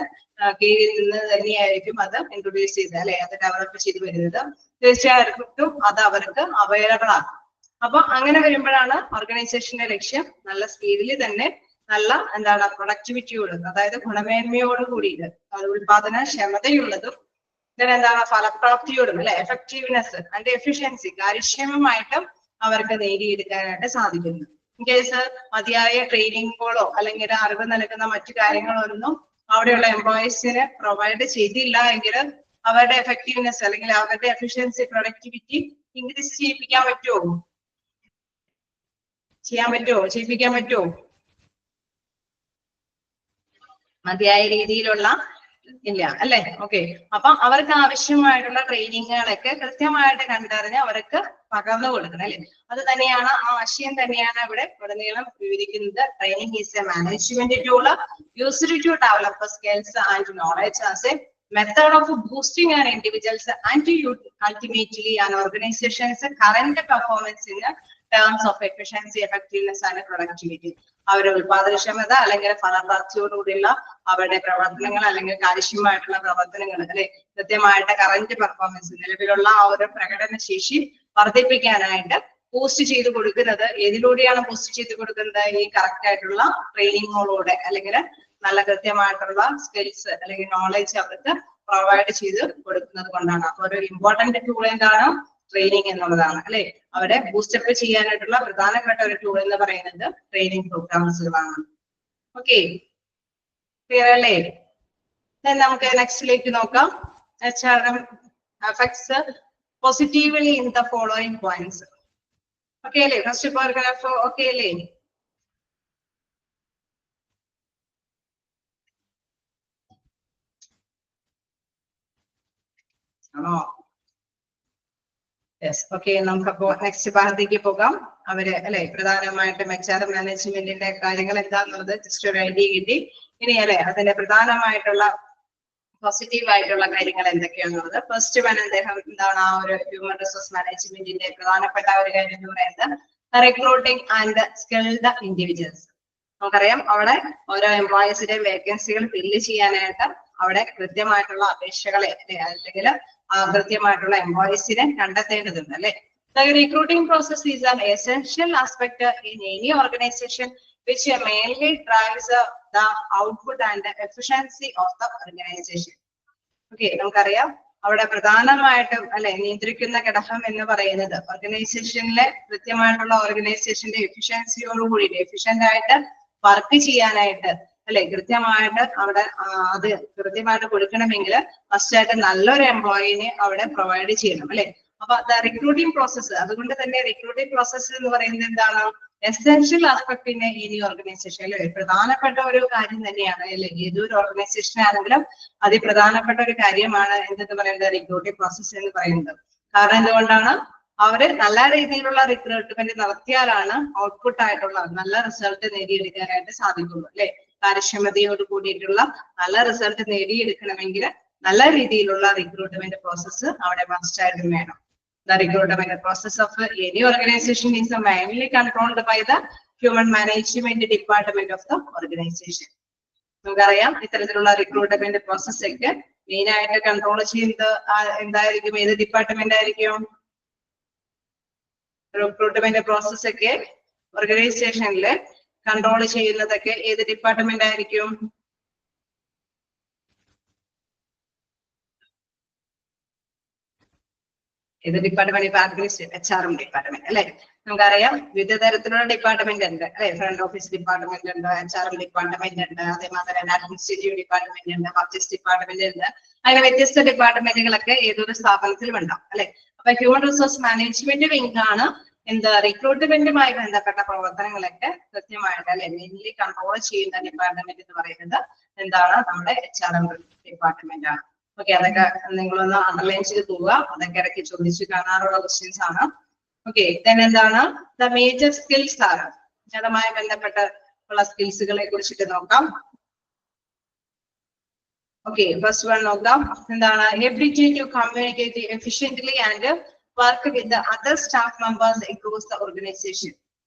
കീഴിൽ നിന്ന് തന്നെയായിരിക്കും അത് ഇൻട്രൊഡ്യൂസ് ചെയ്ത് അല്ലെ അത് ഡെവലപ്പ് ചെയ്ത് വരുന്നത്. തീർച്ചയായിട്ടും അത് അവർക്ക് അവൈലബിൾ ആണ്. അപ്പൊ അങ്ങനെ വരുമ്പോഴാണ് ഓർഗനൈസേഷന്റെ ലക്ഷ്യം നല്ല സ്പീഡിൽ തന്നെ നല്ല എന്താണ് പ്രൊഡക്ടിവിറ്റിയോട് അതായത് ഗുണമേന്മയോട് കൂടിയിട്ട് ഉത്പാദനക്ഷമതയുള്ളതും എന്താണ് ഫലപ്രാപ്തിയോടും അല്ലെ എഫക്റ്റീവ്നെസ് ആൻഡ് എഫിഷ്യൻസി കാര്യക്ഷമമായിട്ടും അവർക്ക് നേടിയെടുക്കാനായിട്ട് സാധിക്കുന്നു. ഇൻ കേസ് മതിയായ ട്രെയിനിങ്ങുകളോ അല്ലെങ്കിൽ അറിവ് നൽകുന്ന മറ്റു കാര്യങ്ങളോ ഒന്നും അവിടെയുള്ള എംപ്ലോയീസിന് പ്രൊവൈഡ് ചെയ്തില്ല എങ്കിൽ അവരുടെ എഫക്റ്റീവ്നെസ് അല്ലെങ്കിൽ അവരുടെ എഫിഷ്യൻസി പ്രൊഡക്ടിവിറ്റി ഇൻക്രീസ് ചെയ്യിപ്പിക്കാൻ പറ്റുമോ? ചെയ്യിപ്പിക്കാൻ പറ്റുമോ? മതിയായ രീതിയിലുള്ള ഇല്ല അല്ലെ. ഓക്കെ, അപ്പൊ അവർക്ക് ആവശ്യമായിട്ടുള്ള ട്രെയിനിങ്ങുകളൊക്കെ കൃത്യമായിട്ട് കണ്ടറിഞ്ഞ് അവർക്ക് പകർന്നു കൊടുക്കണം അല്ലെ. അത് തന്നെയാണ് ആ ആശയം തന്നെയാണ് ഇവിടെ ഉടനീളം വിവരിക്കുന്നത്. Training is a management tool used to develop skills and knowledge as a method of boosting an individual's and ultimately an organization's current performance in terms of efficiency, effectiveness and productivity. അവരുടെ ഉത്പാദനക്ഷമത അല്ലെങ്കിൽ ഫലപ്രാപ്തിയോടുകൂടിയുള്ള അവരുടെ പ്രവർത്തനങ്ങൾ അല്ലെങ്കിൽ കാര്യക്ഷമമായിട്ടുള്ള പ്രവർത്തനങ്ങൾ അല്ലെ കൃത്യമായിട്ട് current performance നിലവിലുള്ള ആ ഒരു പ്രകടന ശേഷി വർദ്ധിപ്പിക്കാനായിട്ട് ബൂസ്റ്റ് ചെയ്ത് കൊടുക്കുന്നത് ഏതിലൂടെയാണ് ബൂസ്റ്റ് ചെയ്ത് കൊടുക്കുന്നത്? ഈ കറക്റ്റ് ആയിട്ടുള്ള ട്രെയിനിങ്ങുകളോടെ അല്ലെങ്കിൽ നല്ല കൃത്യമായിട്ടുള്ള സ്കിൽസ് അല്ലെങ്കിൽ നോളജ് അവർക്ക് പ്രൊവൈഡ് ചെയ്ത് കൊടുക്കുന്നത് കൊണ്ടാണ്. അപ്പൊ ഒരു ഇമ്പോർട്ടന്റ് ടൂൾ എന്താണ്? ട്രെയിനിങ് എന്നുള്ളതാണ് അല്ലെ. അവരെ ബൂസ്റ്റപ്പ് ചെയ്യാനായിട്ടുള്ള പ്രധാനപ്പെട്ട ഒരു ടൂൾ എന്ന് പറയുന്നത് ട്രെയിനിങ് പ്രോഗ്രാംസുകളാണ്. ഓക്കെ, ക്ലിയർ അല്ലേ? നമുക്ക് നെക്സ്റ്റിലേക്ക് നോക്കാം. HRM affects positively in the following points. Okay അല്ലേ? ഫസ്റ്റ് പാരഗ്രാഫ് ഓക്കെ അല്ലേ? ആണോ? യെസ്, ഓക്കെ, നമുക്കപ്പോ നെക്സ്റ്റ് ഭാഗത്തേക്ക് പോകാം. അവര് അല്ലെ പ്രധാനമായിട്ടും HR മാനേജ്മെന്റിന്റെ കാര്യങ്ങൾ എന്താന്നുള്ളത് ജസ്റ്റ് ഒരു ഐഡിയ കിട്ടി. ഇനി അല്ലെ അതിന്റെ പ്രധാനമായിട്ടുള്ള പോസിറ്റീവ് ആയിട്ടുള്ള കാര്യങ്ങൾ എന്തൊക്കെയാണെന്നുള്ളത് ഫസ്റ്റ് വൺ അദ്ദേഹം എന്താണ് ആ ഒരു ഹ്യൂമൻ റിസോഴ്സ് മാനേജ്മെന്റിന്റെ പ്രധാനപ്പെട്ട ഒരു കാര്യം എന്ന് പറയുന്നത് റിക്രൂട്ടിംഗ് ആൻഡ് സ്കിൽഡ് ഇൻഡിവിജ്വൽസ്. നമുക്കറിയാം അവിടെ ഓരോ എംപ്ലോയീസിന്റെയും വേക്കൻസികൾ ഫില്ല് ചെയ്യാനായിട്ട് അവിടെ കൃത്യമായിട്ടുള്ള അപേക്ഷകളെ അല്ലെങ്കിൽ കൃത്യമായിട്ടുള്ള എംപ്ലോയീസിനെ കണ്ടെത്തേണ്ടതുണ്ട് അല്ലെ. The recruiting process is an essential aspect in any organization which mainly drives the output and the efficiency of the organization. Okay, നമുക്കറിയാം അവിടെ പ്രധാനമായിട്ടും അല്ലെ നിയന്ത്രിക്കുന്ന ഘടകം എന്ന് പറയുന്നത് ഓർഗനൈസേഷനിലെ കൃത്യമായിട്ടുള്ള ഓർഗനൈസേഷന്റെ എഫിഷ്യൻസിയോടുകൂടി എഫിഷ്യന്റ് ആയിട്ട് വർക്ക് ചെയ്യാനായിട്ട് അല്ലെ കൃത്യമായിട്ട് അവിടെ അത് കൃത്യമായിട്ട് കൊടുക്കണമെങ്കിൽ ഫസ്റ്റായിട്ട് നല്ലൊരു എംപ്ലോയിനെ അവിടെ പ്രൊവൈഡ് ചെയ്യണം അല്ലെ. അപ്പൊ റിക്രൂട്ടിംഗ് പ്രോസസ്സ് അതുകൊണ്ട് തന്നെ റിക്രൂട്ടിംഗ് പ്രോസസ്സ് എന്ന് പറയുന്നത് എന്താണ്? Essential aspect in any organisation അല്ലെ പ്രധാനപ്പെട്ട ഒരു കാര്യം തന്നെയാണ് അല്ലെ. ഏതൊരു ഓർഗനൈസേഷൻ ആണെങ്കിലും അതിപ്രധാനപ്പെട്ട ഒരു കാര്യമാണ് എന്തെന്ന് പറയുന്നത് റിക്രൂട്ടിംഗ് പ്രോസസ്സ് എന്ന് പറയുന്നത്. കാരണം എന്തുകൊണ്ടാണ്? അവര് നല്ല രീതിയിലുള്ള റിക്രൂട്ട്മെന്റ് നടത്തിയാലാണ് ഔട്ട്പുട്ട് ആയിട്ടുള്ള നല്ല റിസൾട്ട് നേടിയെടുക്കാനായിട്ട് സാധിക്കുള്ളൂ അല്ലെ. കാര്യക്ഷമതയോട് കൂടിയിട്ടുള്ള നല്ല റിസൾട്ട് നേടിയെടുക്കണമെങ്കിൽ നല്ല രീതിയിലുള്ള റിക്രൂട്ട്മെന്റ് പ്രോസസ്സ് അവിടെ മസ്റ്റായിട്ടും വേണം. The recruitment process of any organization is mainly controlled by the human management department of the organization. നമുക്കറിയാം ഇത്തരത്തിലുള്ള റിക്രൂട്ട്മെന്റ് പ്രോസസ് ഒക്കെ മെയിൻ ആയിട്ട് കൺട്രോൾ ചെയ്യുന്നത് എന്തായിരിക്കും? ഏത് ഡിപ്പാർട്ട്മെന്റ് ആയിരിക്കും? റിക്രൂട്ട്മെന്റ് പ്രോസസ് ഒക്കെ ഓർഗനൈസേഷനിൽ കൺട്രോൾ ചെയ്യുന്നതൊക്കെ ഏത് ഡിപ്പാർട്ട്മെന്റ് ആയിരിക്കും? ഇത് ഡിപ്പാർട്ട്മെന്റ് HR ഡിപ്പാർട്ട്മെന്റ് അല്ലെ. നമുക്കറിയാം വിവിധ തരത്തിലുള്ള ഡിപ്പാർട്ട്മെന്റ് ഉണ്ട് അല്ലെ. ഫ്രണ്ട് ഓഫീസ് ഡിപ്പാർട്ട്മെന്റ് ഉണ്ട്, HR ഡിപ്പാർട്ട്മെന്റ് ഉണ്ട്, അതേമാതിരി തന്നെ അഡ്മിനിസ്ട്രേറ്റീവ് ഡിപ്പാർട്ട്മെന്റ് ഉണ്ട്, പർച്ചേസ് ഡിപ്പാർട്ട്മെന്റ് ഉണ്ട്. അങ്ങനെ വ്യത്യസ്ത ഡിപ്പാർട്ട്മെന്റുകളൊക്കെ ഏതൊരു സ്ഥാപനത്തിലും ഉണ്ടാവും അല്ലെ. അപ്പൊ ഹ്യൂമൻ റിസോഴ്സ് മാനേജ്മെന്റ് വിങ് ആണ് എന്താ റിക്രൂട്ട്മെന്റുമായി ബന്ധപ്പെട്ട പ്രവർത്തനങ്ങളൊക്കെ കൃത്യമായിട്ട് അല്ലെ മെയിൻലി കൺട്രോൾ ചെയ്യുന്ന ഡിപ്പാർട്ട്മെന്റ് എന്ന് പറയുന്നത് എന്താണ്, നമ്മുടെ HR ഡിപ്പാർട്ട്മെന്റ് ആണ്. ഓക്കെ, അതൊക്കെ നിങ്ങളൊന്ന് അണ്ടർലൈൻ ചെയ്ത് പോവുക. അതൊക്കെ ഇടയ്ക്ക് ചോദിച്ചു കാണാറുള്ള ക്വസ്റ്റ്യൻസ് ആണ്. ഓക്കെ, then എന്താണ് ദ മേജർ സ്കിൽസ് ആണ്, അതുമായി ബന്ധപ്പെട്ട ഉള്ള സ്കിൽസുകളെ കുറിച്ചിട്ട് നോക്കാം. ഓക്കെ, ഫസ്റ്റ് വൺ നോക്കാം. എന്താണ് ability to communicate efficiently and work with the other staff members across the organisation.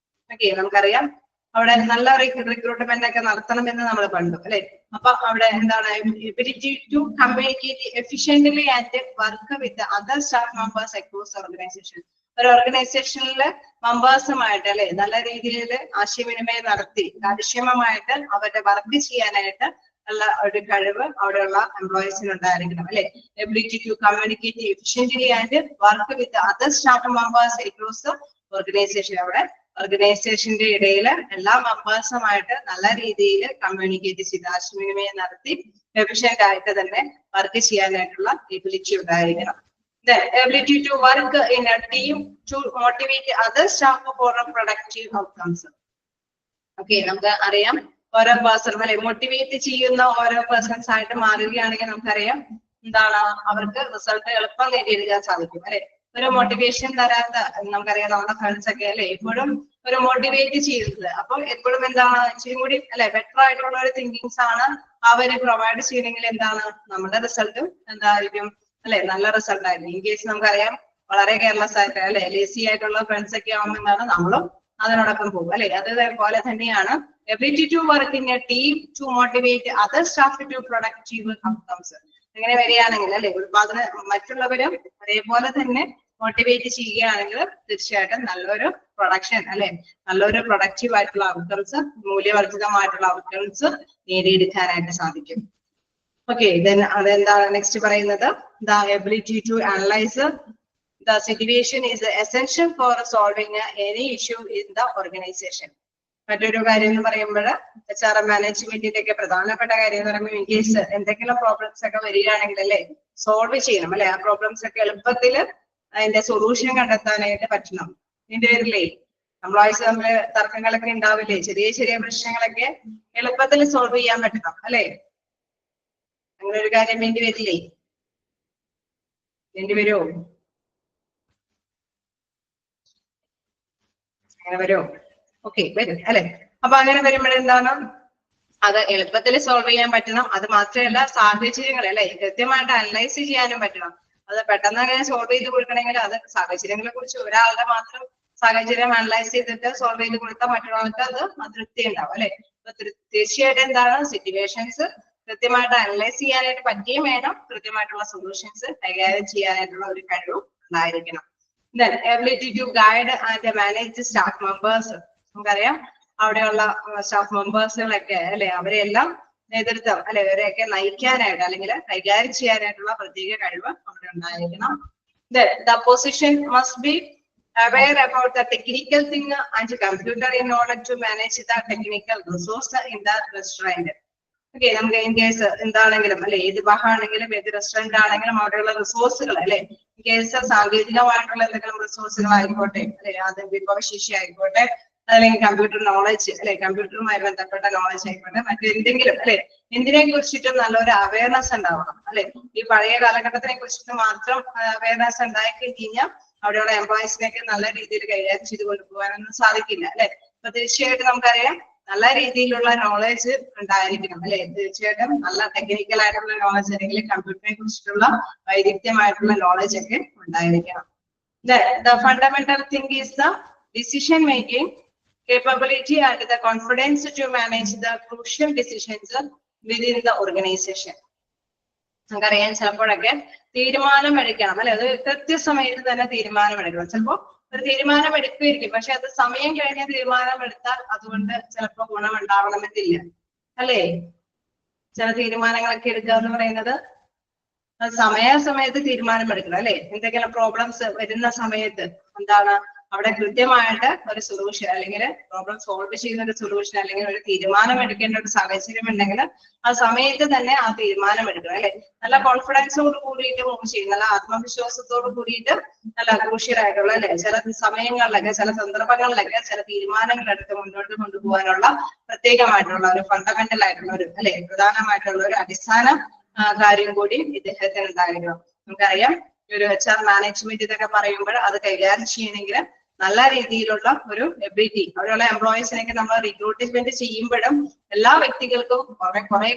Okay, നമുക്കറിയാം അവിടെ നല്ല റിക്രൂട്ട്മെന്റ് ഒക്കെ നടത്തണമെന്ന് നമ്മൾ കണ്ടു അല്ലെ. അപ്പൊ അവിടെ എന്താണ് ability to communicate efficiently and work with other staff members across organisation. ഒരു ഓർഗനൈസേഷനിലെ മെമ്പേഴ്സുമായിട്ട് അല്ലെ നല്ല രീതിയിൽ ആശയവിനിമയം നടത്തി കാര്യക്ഷമമായിട്ട് അവരുടെ വർക്ക് ചെയ്യാനായിട്ട് ഉള്ള ഒരു കഴിവ് അവിടെയുള്ള എംപ്ലോയീസിന് ഉണ്ടായിരിക്കണം അല്ലെ. Ability to communicate efficiently and work with other staff members across the organisation. അവിടെ ഓർഗനൈസേഷന്റെ ഇടയിൽ എല്ലാ മെമ്പേഴ്സുമായിട്ട് നല്ല രീതിയിൽ കമ്മ്യൂണിക്കേറ്റ് ചെയ്ത് ആശയവിനിമയം നടത്തി എഫിഷ്യന്റ് ആയിട്ട് തന്നെ വർക്ക് ചെയ്യാനായിട്ടുള്ള എബിലിറ്റി ഉണ്ടായിരിക്കണം. Then ability to work in a team to motivate other staff for productive outcomes. Okay, നമുക്ക് അറിയാം ഓരോ പേഴ്സൺ അല്ലെ മോട്ടിവേറ്റ് ചെയ്യുന്ന ഓരോ പേഴ്സൺസ് ആയിട്ട് മാറുകയാണെങ്കിൽ നമുക്കറിയാം എന്താണ് അവർക്ക് റിസൾട്ട് എളുപ്പം നേടിയെടുക്കാൻ സാധിക്കും അല്ലെ. ഒരു മോട്ടിവേഷൻ തരാത്ത നമുക്കറിയാം നമ്മുടെ ഫ്രണ്ട്സ് ഒക്കെ അല്ലെ എപ്പോഴും ഒരു മോട്ടിവേറ്റ് ചെയ്യുന്നത്. അപ്പൊ എപ്പോഴും എന്താണ് ഇച്ചിരി കൂടി അല്ലെ ബെറ്റർ ആയിട്ടുള്ള ഒരു തിങ്കിങ്സ് ആണ് അവര് പ്രൊവൈഡ് ചെയ്യണമെങ്കിൽ എന്താണ് നമ്മുടെ റിസൾട്ടും എന്തായിരിക്കും അല്ലെ, നല്ല റിസൾട്ട് ആയിരിക്കും. ഇൻ കേസ് നമുക്കറിയാം വളരെ കെയർലെസ് ആയിട്ട് അല്ലെ ലേസി ആയിട്ടുള്ള ഫ്രണ്ട്സ് ഒക്കെ ആവുമ്പോഴാണ് നമ്മളും അതിനോടൊപ്പം പോകും അല്ലെ. അതേപോലെ തന്നെയാണ് ability to work in a team to motivate other staff to productive outcomes. അങ്ങനെ വരികയാണെങ്കിൽ അല്ലെ മറ്റുള്ളവരും അതേപോലെ തന്നെ മോട്ടിവേറ്റ് ചെയ്യുകയാണെങ്കിൽ തീർച്ചയായിട്ടും നല്ലൊരു പ്രൊഡക്ഷൻ അല്ലെ നല്ലൊരു പ്രൊഡക്റ്റീവ് ആയിട്ടുള്ള ഔട്ട്കംസ് മൂല്യവർദ്ധിതമായിട്ടുള്ള ഔട്ട്കംസ് നേടിയെടുക്കാനായിട്ട് സാധിക്കും. ഓക്കെ, then അതെന്താണ് നെക്സ്റ്റ് പറയുന്നത് the ability to analyse the situation is essential for solving any issue in the organisation. മറ്റൊരു കാര്യം എന്ന് പറയുമ്പോൾ HR മാനേജ്മെന്റിന്റെ ഒക്കെ പ്രധാനപ്പെട്ട കാര്യം എന്ന് പറയുമ്പോൾ ഇൻ കേസ് എന്തെങ്കിലും പ്രോബ്ലംസ് ഒക്കെ വരികയാണെങ്കിൽ അല്ലെ സോൾവ് ചെയ്യണം അല്ലെ. ആ പ്രോബ്ലംസ് ഒക്കെ എളുപ്പത്തിൽ അതിന്റെ സൊല്യൂഷൻ കണ്ടെത്താനായിട്ട് പറ്റണം. ഇതിന്റെ പേരിലേ എംപ്ലോയീസ് തമ്മിൽ തർക്കങ്ങളൊക്കെ ഉണ്ടാവില്ലേ, ചെറിയ ചെറിയ പ്രശ്നങ്ങളൊക്കെ എളുപ്പത്തിൽ സോൾവ് ചെയ്യാൻ പറ്റണം അല്ലെ. അങ്ങനെ ഒരു കാര്യം വേണ്ടി വരില്ലേ, വേണ്ടി വരുമോ, അങ്ങനെ വരുമോ? ഓക്കെ, വരും അല്ലെ. അപ്പൊ അങ്ങനെ വരുമ്പോഴെന്താണ് അത് എളുപ്പത്തിൽ സോൾവ് ചെയ്യാൻ പറ്റണം. അത് മാത്രമല്ല സാഹചര്യങ്ങൾ അല്ലെ കൃത്യമായിട്ട് അനലൈസ് ചെയ്യാനും പറ്റണം. അത് പെട്ടെന്ന് അങ്ങനെ സോൾവ് ചെയ്ത് കൊടുക്കണമെങ്കിൽ അത് സാഹചര്യങ്ങളെ കുറിച്ച് ഒരാളുടെ മാത്രം സാഹചര്യം അനലൈസ് ചെയ്തിട്ട് സോൾവ് ചെയ്ത് കൊടുത്താൽ മറ്റുള്ളവർക്ക് അത് അതൃപ്തി ഉണ്ടാവും അല്ലെ. അപ്പൊ തീർച്ചയായിട്ടും എന്താണ് സിറ്റുവേഷൻസ് കൃത്യമായിട്ട് അനലൈസ് ചെയ്യാനായിട്ട് പറ്റിയും വേണം കൃത്യമായിട്ടുള്ള സൊല്യൂഷൻസ് കൈകാര്യം ചെയ്യാനായിട്ടുള്ള ഒരു കഴിവും ഉണ്ടായിരിക്കണം. Then ability to guide and manage the staff members. നമുക്കറിയാം അവിടെയുള്ള സ്റ്റാഫ് മെമ്പേഴ്സുകളൊക്കെ അല്ലെ അവരെല്ലാം നേതൃത്വം അല്ലെ അവരെയൊക്കെ നയിക്കാനായിട്ട് അല്ലെങ്കിൽ കൈകാര്യം ചെയ്യാനായിട്ടുള്ള പ്രത്യേക കഴിവ് അവിടെ ഉണ്ടായിരിക്കണം. The position must be aware about the technical thing and computer in order to manage the technical resource in the restaurant. Okay, നമുക്ക് ഇൻ കേസ് എന്താണെങ്കിലും അല്ലെ ഏത് ഭാഗമാണെങ്കിലും ഏത് റെസ്റ്റോറന്റ് ആണെങ്കിലും അവിടെയുള്ള റിസോഴ്സുകൾ അല്ലെ ഇൻ കേസ് സാങ്കേതികമായിട്ടുള്ള എന്തെങ്കിലും റിസോഴ്സുകൾ ആയിക്കോട്ടെ അല്ലെ അത് വിഭവശേഷി ആയിക്കോട്ടെ അല്ലെങ്കിൽ കമ്പ്യൂട്ടർ നോളജ് അല്ലെ കമ്പ്യൂട്ടറുമായി ബന്ധപ്പെട്ട നോളജ് ആയിക്കോട്ടെ മറ്റെന്തെങ്കിലും അല്ലെ എന്തിനെ കുറിച്ചിട്ടും നല്ലൊരു അവയർനെസ് ഉണ്ടാവണം അല്ലെ. ഈ പഴയ കാലഘട്ടത്തിനെ കുറിച്ചിട്ട് മാത്രം അവയർനെസ് ഉണ്ടായി കഴിഞ്ഞാൽ അവിടെയുള്ള എംപ്ലോയീസിനെയൊക്കെ നല്ല രീതിയിൽ കൈകാര്യം ചെയ്ത് കൊണ്ടുപോകാനൊന്നും സാധിക്കില്ല അല്ലെ. അപ്പൊ തീർച്ചയായിട്ടും നമുക്കറിയാം നല്ല രീതിയിലുള്ള നോളജ് ഉണ്ടായിരിക്കണം അല്ലെ. തീർച്ചയായിട്ടും നല്ല ടെക്നിക്കൽ ആയിട്ടുള്ള നോളജ് അല്ലെങ്കിൽ കമ്പ്യൂട്ടറിനെ കുറിച്ചിട്ടുള്ള വൈദഗ്ധ്യമായിട്ടുള്ള നോളജ് ഒക്കെ ഉണ്ടായിരിക്കണം. The fundamental thing is the decision making capability and the confidence to manage the crucial decisions within the organization. നമുക്കറിയാം ചിലപ്പോഴൊക്കെ തീരുമാനം എടുക്കണം അല്ലെ. അത് കൃത്യസമയത്ത് തന്നെ തീരുമാനം എടുക്കണം. ചിലപ്പോ ഒരു തീരുമാനം എടുക്കുമായിരിക്കും പക്ഷെ അത് സമയം കഴിഞ്ഞ തീരുമാനം എടുത്താൽ അതുകൊണ്ട് ചിലപ്പോ ഗുണം ഉണ്ടാവണമെന്നില്ല അല്ലേ. ചില തീരുമാനങ്ങളൊക്കെ എടുക്കുക എന്ന് പറയുന്നത് സമയാസമയത്ത് തീരുമാനമെടുക്കണം അല്ലെ. എന്തെങ്കിലും പ്രോബ്ലംസ് വരുന്ന സമയത്ത് എന്താണ് അവിടെ കൃത്യമായിട്ട് ഒരു സൊല്യൂഷൻ അല്ലെങ്കിൽ പ്രോബ്ലം സോൾവ് ചെയ്യുന്ന ഒരു സൊല്യൂഷൻ അല്ലെങ്കിൽ ഒരു തീരുമാനം എടുക്കേണ്ട ഒരു സാഹചര്യം ഉണ്ടെങ്കിൽ ആ സമയത്ത് തന്നെ ആ തീരുമാനം എടുക്കണം അല്ലെ. നല്ല കോൺഫിഡൻസോട് കൂടിയിട്ട് മൂവ് ചെയ്യും, നല്ല ആത്മവിശ്വാസത്തോട് കൂടിയിട്ട് നല്ല ക്രൂഷ്യൽ ആയിട്ടുള്ള അല്ലെ ചില സമയങ്ങളിലൊക്കെ ചില സന്ദർഭങ്ങളിലൊക്കെ ചില തീരുമാനങ്ങൾ എടുത്ത് മുന്നോട്ട് കൊണ്ടുപോകാനുള്ള പ്രത്യേകമായിട്ടുള്ള ഒരു ഫണ്ടമെന്റൽ ആയിട്ടുള്ള ഒരു അല്ലെ പ്രധാനമായിട്ടുള്ള ഒരു അടിസ്ഥാന കാര്യം കൂടി ഇദ്ദേഹത്തിന് ഉണ്ടായിരുന്നു. നമുക്കറിയാം ഒരു HR മാനേജ്മെന്റ് ഇതൊക്കെ പറയുമ്പോൾ അത് കൈകാര്യം ചെയ്യണമെങ്കിൽ നല്ല രീതിയിലുള്ള ഒരു എബിലിറ്റി അവിടെയുള്ള എംപ്ലോയീസിനൊക്കെ നമ്മൾ റിക്രൂട്ട്മെന്റ് ചെയ്യുമ്പോഴും എല്ലാ വ്യക്തികൾക്കും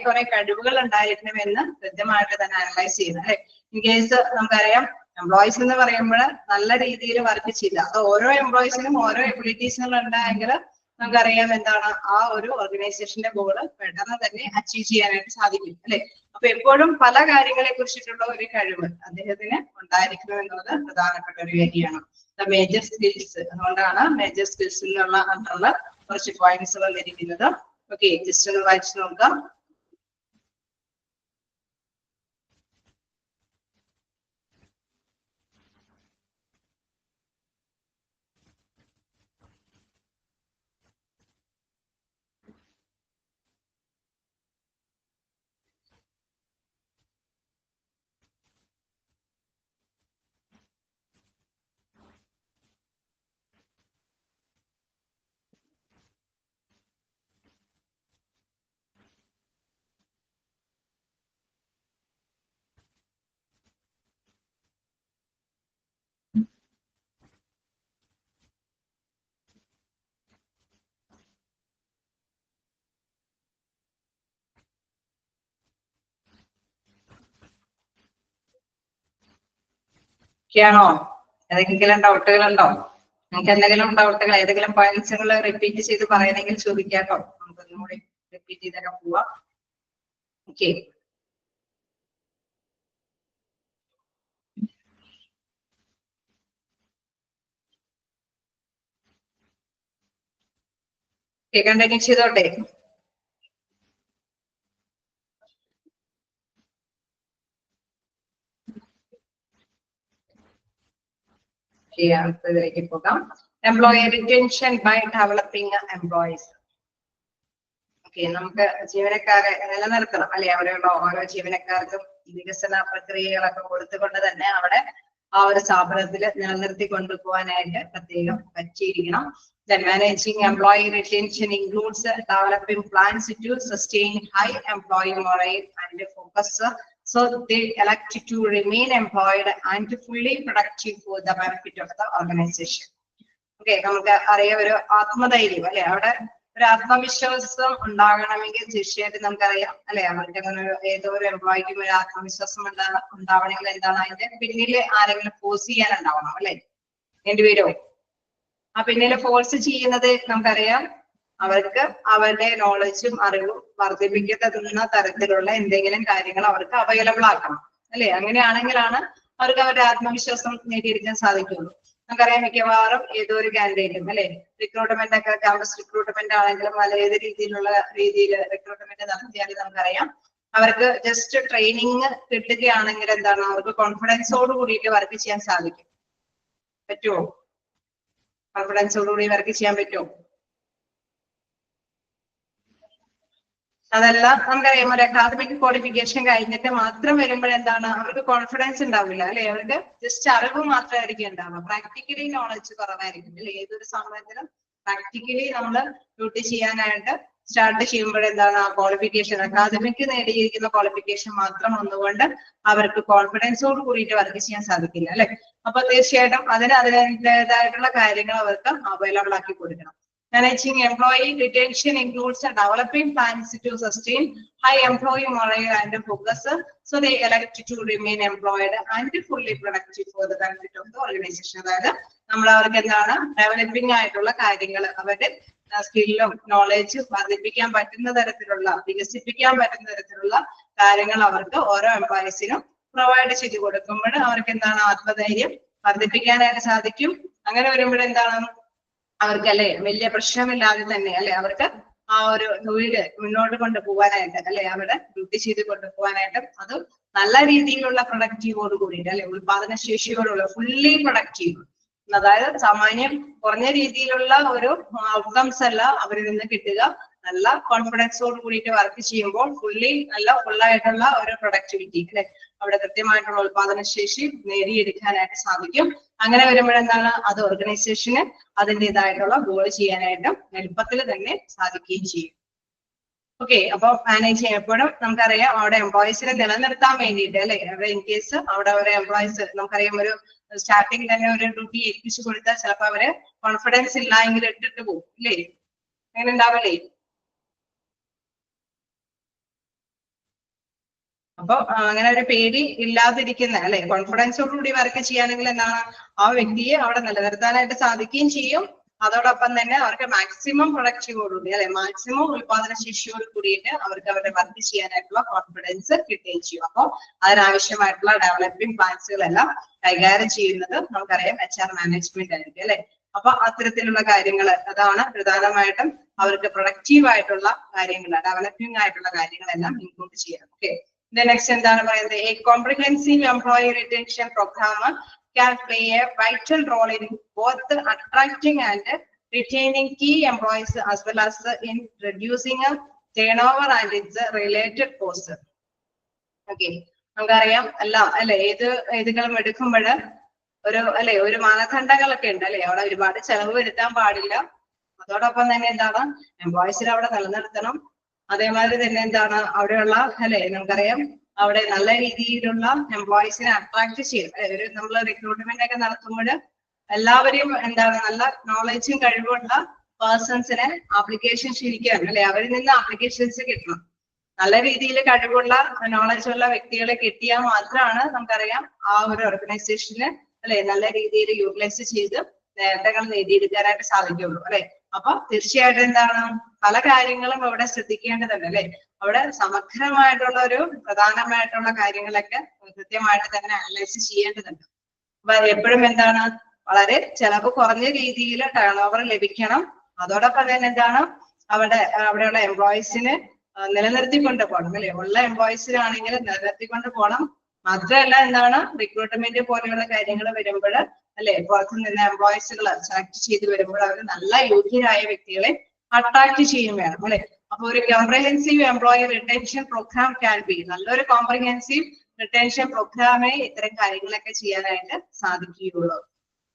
കുറെ കഴിവുകൾ ഉണ്ടായിരിക്കണമെന്ന് കൃത്യമായിട്ട് തന്നെ അനലൈസ് ചെയ്യുന്നത് അല്ലെ. ഇൻ കേസ് നമുക്കറിയാം എംപ്ലോയീസ് എന്ന് പറയുമ്പോൾ നല്ല രീതിയിൽ വർക്ക് ചെയ്ത അത് ഓരോ എംപ്ലോയീസിനും ഓരോ എബിലിറ്റീസുകൾ ഉണ്ടായെങ്കിൽ നമുക്കറിയാം എന്താണ് ആ ഒരു ഓർഗനൈസേഷന്റെ ഗോള് പെട്ടെന്ന് തന്നെ അച്ചീവ് ചെയ്യാനായിട്ട് സാധിക്കും അല്ലെ. അപ്പൊ എപ്പോഴും പല കാര്യങ്ങളെ കുറിച്ചിട്ടുള്ള ഒരു കഴിവ് അദ്ദേഹത്തിന് ഉണ്ടായിരിക്കണം എന്നുള്ളത് പ്രധാനപ്പെട്ട ഒരു കാര്യമാണ്. മേജർ സ്കിൽസ്, അതുകൊണ്ടാണ് മേജർ സ്കിൽസ് എന്നുള്ള കുറച്ച് പോയിന്റ്സുകൾ ഇരിക്കുന്നത്. ഓക്കെ, ജസ്റ്റ് ഒന്ന് വായിച്ചു നോക്കാം. ാണോ? ഏതെങ്കിലും ഡൗട്ടുകളുണ്ടോ? നിങ്ങൾക്ക് എന്തെങ്കിലും ഡൗട്ടുകൾ ഏതെങ്കിലും പോയിന്റ്സുകൾ റിപ്പീറ്റ് ചെയ്ത് പറയണമെങ്കിൽ ചോദിക്കാട്ടോ, നമുക്കൊന്നും കൂടി റിപ്പീറ്റ് ചെയ്തൊക്കെ പോവാം. ഓക്കെ, കണ്ടിന്യൂ ചെയ്തോട്ടെ. അടുത്തതിലേക്ക് പോകാം. Employee retention by developing employees. Okay, നമുക്ക് ജീവനക്കാരെ നിലനിർത്തണം അല്ലെ. അവിടെയുള്ള ഓരോ ജീവനക്കാർക്കും വികസന പ്രക്രിയകളൊക്കെ കൊടുത്തുകൊണ്ട് തന്നെ അവിടെ ആ ഒരു സ്ഥാപനത്തിൽ നിലനിർത്തി കൊണ്ടുപോകാനായിട്ട് പ്രത്യേകം പറ്റിയിരിക്കണം. Then managing employee retention includes developing plans to sustain high employee morale and focus so they elect to remain employed and fully productive for the benefit of the organization. Okay, നമുക്ക് അറിയാം ഒരു ആത്മധൈര്യം അല്ലെ, അവിടെ ഒരു ആത്മവിശ്വാസം ഉണ്ടാകണമെങ്കിൽ തീർച്ചയായിട്ടും നമുക്കറിയാം അല്ലെ. അവർക്ക് അങ്ങനെ ഏതോ ഒരു എംപ്ലോയിക്കും ഒരു ആത്മവിശ്വാസം ഉണ്ടാവണമെങ്കിൽ എന്താണ് അതിന്റെ പിന്നിൽ ആരെങ്കിലും ഫോഴ്സ് ചെയ്യാനുണ്ടാവണം അല്ലെ. രണ്ടുപേരോ ആ പിന്നില് ഫോഴ്സ് ചെയ്യുന്നത് നമുക്കറിയാം അവർക്ക് അവരുടെ നോളജും അറിവും വർദ്ധിപ്പിക്കുന്ന തരത്തിലുള്ള എന്തെങ്കിലും കാര്യങ്ങൾ അവർക്ക് അവൈലബിൾ ആക്കണം അല്ലെ. അങ്ങനെയാണെങ്കിലാണ് അവർക്ക് അവരുടെ ആത്മവിശ്വാസം നേടിയെടുക്കാൻ സാധിക്കുള്ളൂ. നമുക്കറിയാം മിക്കവാറും ഏതോ ഒരു കാൻഡിഡേറ്റും അല്ലെ റിക്രൂട്ട്മെന്റ് ഒക്കെ ക്യാമ്പസ് റിക്രൂട്ട്മെന്റ് ആണെങ്കിലും അല്ല ഏത് രീതിയിൽ റിക്രൂട്ട്മെന്റ് നടത്തിയാലും നമുക്കറിയാം അവർക്ക് ജസ്റ്റ് ട്രെയിനിങ് കിട്ടുകയാണെങ്കിൽ എന്താണ് അവർക്ക് കോൺഫിഡൻസോട് കൂടിയിട്ട് വർക്ക് ചെയ്യാൻ സാധിക്കും. പറ്റുമോ? കോൺഫിഡൻസോടുകൂടി വർക്ക് ചെയ്യാൻ പറ്റുമോ? അതല്ല നമുക്കറിയാം ഒരു അക്കാദമിക് ക്വാളിഫിക്കേഷൻ കഴിഞ്ഞിട്ട് മാത്രം വരുമ്പോഴെന്താണ് അവർക്ക് കോൺഫിഡൻസ് ഉണ്ടാവില്ല അല്ലെ. അവർക്ക് ജസ്റ്റ് അറിവ് മാത്രമായിരിക്കും ഉണ്ടാവുക, പ്രാക്ടിക്കലി നോളജ് കുറവായിരിക്കും അല്ലെ. ഏതൊരു സമയത്തിലും പ്രാക്ടിക്കലി നമ്മൾ ഡ്യൂട്ടി ചെയ്യാനായിട്ട് സ്റ്റാർട്ട് ചെയ്യുമ്പോഴെന്താണ് ആ ക്വാളിഫിക്കേഷൻ അക്കാദമിക് നേടിയിരിക്കുന്ന ക്വാളിഫിക്കേഷൻ മാത്രം ഒന്നുകൊണ്ട് അവർക്ക് കോൺഫിഡൻസോട് കൂടിയിട്ട് വർക്ക് ചെയ്യാൻ സാധിക്കില്ല അല്ലെ. അപ്പൊ തീർച്ചയായിട്ടും അതിൻ്റെതായിട്ടുള്ള കാര്യങ്ങൾ അവർക്ക് അവൈലബിൾ ആക്കി കൊടുക്കണം. Managing employee retention includes developing plans to sustain high employee morale and focus so they elect to remain employed and fully productive for the benefit of the organization. അതായത് നമ്മൾ അവർക്ക് എന്താണ് ഡെവലപ്പിംഗ് ആയിട്ടുള്ള കാര്യങ്ങൾ അവരുടെ സ്കില്ലും നോളജും വർദ്ധിപ്പിക്കാൻ പറ്റുന്ന തരത്തിലുള്ള വികസിപ്പിക്കാൻ പറ്റുന്ന തരത്തിലുള്ള കാര്യങ്ങൾ അവർക്ക് ഓരോ എംപ്ലോയീസിനും പ്രൊവൈഡ് ചെയ്ത് കൊടുക്കുമ്പോൾ അവർക്ക് എന്താണ് ആത്മധൈര്യം വർദ്ധിപ്പിക്കാനായിട്ട് സാധിക്കും. അങ്ങനെ വരുമ്പോൾ എന്താണ് അവർക്ക് അല്ലെ വലിയ പ്രശ്നമില്ലാതെ തന്നെ അല്ലെ അവർക്ക് ആ ഒരു തൊഴില് മുന്നോട്ട് കൊണ്ടുപോകാനായിട്ട് അല്ലെ, അവിടെ ഡ്യൂട്ടി ചെയ്ത് കൊണ്ടുപോകാനായിട്ടും അത് നല്ല രീതിയിലുള്ള പ്രൊഡക്റ്റീവോട് കൂടിയിട്ട് അല്ലെ, ഉത്പാദന ശേഷിയോടുള്ള ഫുള്ളി പ്രൊഡക്റ്റീവ്, അതായത് സാമാന്യം കുറഞ്ഞ രീതിയിലുള്ള ഒരു ഔട്ട്കംസ് അല്ല അവരിൽ നിന്ന് കിട്ടുക, നല്ല കോൺഫിഡൻസോട് കൂടിയിട്ട് വർക്ക് ചെയ്യുമ്പോൾ ഫുള്ളായിട്ടുള്ള ഒരു പ്രൊഡക്ടിവിറ്റി അല്ലെ, അവിടെ കൃത്യമായിട്ടുള്ള ഉത്പാദന ശേഷി നേടിയെടുക്കാനായിട്ട് സാധിക്കും. അങ്ങനെ വരുമ്പോഴെന്താണ് അത് ഓർഗനൈസേഷന് അതിൻ്റെതായിട്ടുള്ള ഗോൾ ചെയ്യാനായിട്ട് എളുപ്പത്തിൽ തന്നെ സാധിക്കുകയും ചെയ്യും. ഓക്കെ, അപ്പൊ മാനേജ് ചെയ്യുമ്പോഴും നമുക്കറിയാം അവിടെ എംപ്ലോയീസിനെ നിലനിർത്താൻ വേണ്ടിയിട്ട് അല്ലെ, അവിടെ ഇൻ കേസ് അവിടെ ഒരു എംപ്ലോയീസ് നമുക്കറിയാം ഒരു സ്റ്റാർട്ടിങ് തന്നെ ഒരു ഡ്യൂട്ടി ഏൽപ്പിച്ചു കൊടുത്താൽ ചിലപ്പോൾ അവര് കോൺഫിഡൻസ് ഇല്ല എങ്കിൽ ഇട്ടിട്ട് പോകും ഇല്ലേ, അങ്ങനെ ഉണ്ടാവില്ലേ? അപ്പൊ അങ്ങനെ ഒരു പേടി ഇല്ലാതിരിക്കുന്ന അല്ലെ, കോൺഫിഡൻസോടുകൂടി വർക്ക് ചെയ്യാനെങ്കിൽ എന്താണ് ആ വ്യക്തിയെ അവിടെ നിലനിർത്താനായിട്ട് സാധിക്കുകയും ചെയ്യും. അതോടൊപ്പം തന്നെ അവർക്ക് മാക്സിമം പ്രൊഡക്റ്റീവോടുകൂടി അല്ലെ, മാക്സിമം ഉത്പാദന ശേഷിയോട് കൂടിയിട്ട് അവർക്ക് അവരുടെ വർക്ക് ചെയ്യാനായിട്ടുള്ള കോൺഫിഡൻസ് കിട്ടുകയും ചെയ്യും. അപ്പോൾ അതിനാവശ്യമായിട്ടുള്ള ഡെവലപ്പിംഗ് പ്ലാൻസുകളെല്ലാം കൈകാര്യം ചെയ്യുന്നത് നമുക്കറിയാം HR മാനേജ്മെന്റ് ആയിരിക്കും അല്ലെ. അപ്പൊ അത്തരത്തിലുള്ള കാര്യങ്ങൾ അതാണ് പ്രധാനമായിട്ടും അവർക്ക് പ്രൊഡക്റ്റീവ് ആയിട്ടുള്ള കാര്യങ്ങൾ, ഡെവലപ്പിംഗ് ആയിട്ടുള്ള കാര്യങ്ങളെല്ലാം ഇൻക്ലൂഡ് ചെയ്യാം. ഓക്കെ, നെക്സ്റ്റ് എന്താണ് പറയുന്നത്, a comprehensive employee retention programme can play a vital role in both attracting and retaining key employees as well as in reducing turnover and its related costs. Okay, നമുക്കറിയാം എല്ലാം അല്ലെ, ഏതുകളും എടുക്കുമ്പോൾ ഒരു മാനദണ്ഡങ്ങളൊക്കെ ഉണ്ട് അല്ലെ, അവിടെ ഒരുപാട് ചെലവ് വരുത്താൻ പാടില്ല. അതോടൊപ്പം തന്നെ എന്താണ് എംപ്ലോയീസിനെ അവിടെ നിലനിർത്തണം. അതേമാതിരി തന്നെ എന്താണ് അവിടെയുള്ള അല്ലെ, നമുക്കറിയാം അവിടെ നല്ല രീതിയിലുള്ള എംപ്ലോയീസിനെ അട്രാക്ട് ചെയ്യും. നമ്മൾ റിക്രൂട്ട്മെന്റ് ഒക്കെ നടത്തുമ്പോൾ എല്ലാവരെയും എന്താണ് നല്ല നോളജും കഴിവുള്ള പേഴ്സൺസിനെ ആപ്ലിക്കേഷൻ ക്ഷണിക്കുകയാണ് അല്ലെ, അവരിൽ നിന്ന് ആപ്ലിക്കേഷൻസ് കിട്ടണം. നല്ല രീതിയിൽ കഴിവുള്ള നോളജുള്ള വ്യക്തികളെ കിട്ടിയാൽ മാത്രമാണ് നമുക്കറിയാം ആ ഒരു ഓർഗനൈസേഷന് അല്ലെ നല്ല രീതിയിൽ യൂട്ടിലൈസ് ചെയ്ത് നേട്ടങ്ങൾ നേടിയെടുക്കാനായിട്ട് സാധിക്കുള്ളൂ അല്ലെ. അപ്പൊ തീർച്ചയായിട്ടും എന്താണ് പല കാര്യങ്ങളും ഇവിടെ ശ്രദ്ധിക്കേണ്ടതുണ്ട് അല്ലെ, അവിടെ സമഗ്രമായിട്ടുള്ള ഒരു പ്രധാനമായിട്ടുള്ള കാര്യങ്ങളൊക്കെ കൃത്യമായിട്ട് തന്നെ അനലൈസ് ചെയ്യേണ്ടതുണ്ട്. അപ്പൊ എപ്പോഴും എന്താണ് വളരെ ചെലവ് കുറഞ്ഞ രീതിയിൽ ടേൺ ഓവർ ലഭിക്കണം. അതോടൊപ്പം തന്നെ എന്താണ് അവിടെയുള്ള എംപ്ലോയീസിന് നിലനിർത്തിക്കൊണ്ട് പോകണം അല്ലെ, ഉള്ള എംപ്ലോയീസിനാണെങ്കിൽ നിലനിർത്തിക്കൊണ്ട് പോകണം. മാത്രമല്ല എന്താണ് റിക്രൂട്ട്മെന്റ് പോലെയുള്ള കാര്യങ്ങൾ വരുമ്പോൾ അല്ലെ, പുറത്തു നിന്ന് എംപ്ലോയീസുകൾ സെലക്ട് ചെയ്ത് വരുമ്പോൾ അവർ നല്ല യോഗ്യരായ വ്യക്തികളെ അട്രാക്ട് ചെയ്യും വേണം അല്ലെ. അപ്പൊ ഒരു comprehensive employee retention programme can be, നല്ലൊരു കോംപ്രിഹെൻസീവ് റിട്ടൻഷൻ പ്രോഗ്രാമേ ഇത്തരം കാര്യങ്ങളൊക്കെ ചെയ്യാനായിട്ട് സാധിക്കുകയുള്ളൂ.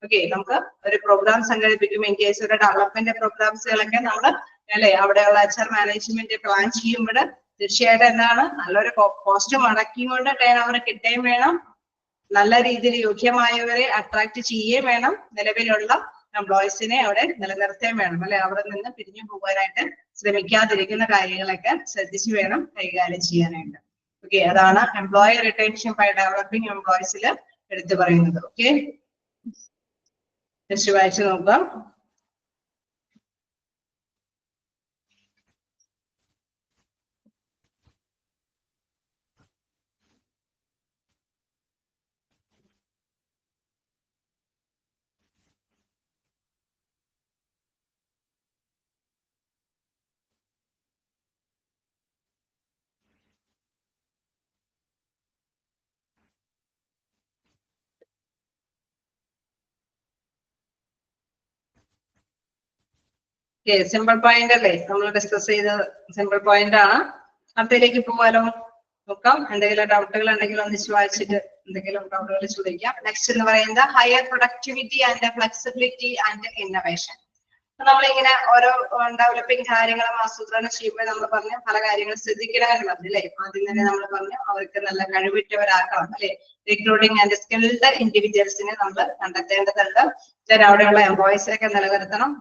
ഓക്കെ, നമുക്ക് ഒരു പ്രോഗ്രാം സംഘടിപ്പിക്കും ഇൻ കേസ് ഒരു ഡെവലപ്മെന്റ് പ്രോഗ്രാംസുകളൊക്കെ നമ്മൾ അല്ലെ അവിടെയുള്ള HR മാനേജ്മെന്റ് പ്ലാൻ ചെയ്യുമ്പോൾ തീർച്ചയായിട്ടും എന്താണ് നല്ലൊരു കോസ്റ്റ് മുടക്കിക്കൊണ്ട് ടേൺ ഓവർ കിട്ടുകയും വേണം, നല്ല രീതിയിൽ യോഗ്യമായവരെ അട്രാക്ട് ചെയ്യുകയും വേണം, നിലവിലുള്ള എംപ്ലോയീസിനെ അവിടെ നിലനിർത്തുകയും വേണം അല്ലെ, അവിടെ നിന്ന് പിരിഞ്ഞു പോകാനായിട്ട് ശ്രമിക്കാതിരിക്കുന്ന കാര്യങ്ങളൊക്കെ ശ്രദ്ധിച്ചു വേണം കൈകാര്യം ചെയ്യാനായിട്ട്. ഓക്കെ, അതാണ് എംപ്ലോയി റിട്ടൻഷൻ ബൈ ഡെവലപ്പിംഗ് എംപ്ലോയീസിൽ എടുത്തു പറയുന്നത്. ഓക്കെ, ജസ്റ്റ് വായിച്ചു നോക്കാം. സിമ്പിൾ പോയിന്റ് അല്ലേ നമ്മൾ ഡിസ്കസ് ചെയ്ത സിമ്പിൾ പോയിന്റ് ആണ്. അടുത്തതിലേക്ക് പോകാലോ, നോക്കാം. എന്തെങ്കിലും ഡൗട്ടുകൾ ഉണ്ടെങ്കിൽ ഒന്നിച്ച് വായിച്ചിട്ട് എന്തെങ്കിലും ഡൗട്ടുകൾ ചോദിക്കാം. നെക്സ്റ്റ് എന്ന് പറയുന്നത് higher productivity and flexibility and innovation. നമ്മളിങ്ങനെ ഓരോ ഡെവലപ്പിംഗ് കാര്യങ്ങളും ആസൂത്രണം ചെയ്യുമ്പോൾ നമ്മൾ പറഞ്ഞു പല കാര്യങ്ങൾ ശ്രദ്ധിക്കണമെന്ന് പറഞ്ഞു അല്ലെ. ആദ്യം തന്നെ നമ്മൾ പറഞ്ഞു അവർക്ക് നല്ല കഴിവുറ്റവരാക്കണം അല്ലെ, റിക്രൂട്ടിംഗ് ആൻഡ് സ്കിൽഡ് ഇൻഡിവിജ്വൽസിനെ നമ്മൾ കണ്ടെത്തേണ്ടതുണ്ട്. അവിടെയുള്ള എംപ്ലോയീസിനൊക്കെ നിലനിർത്തണം.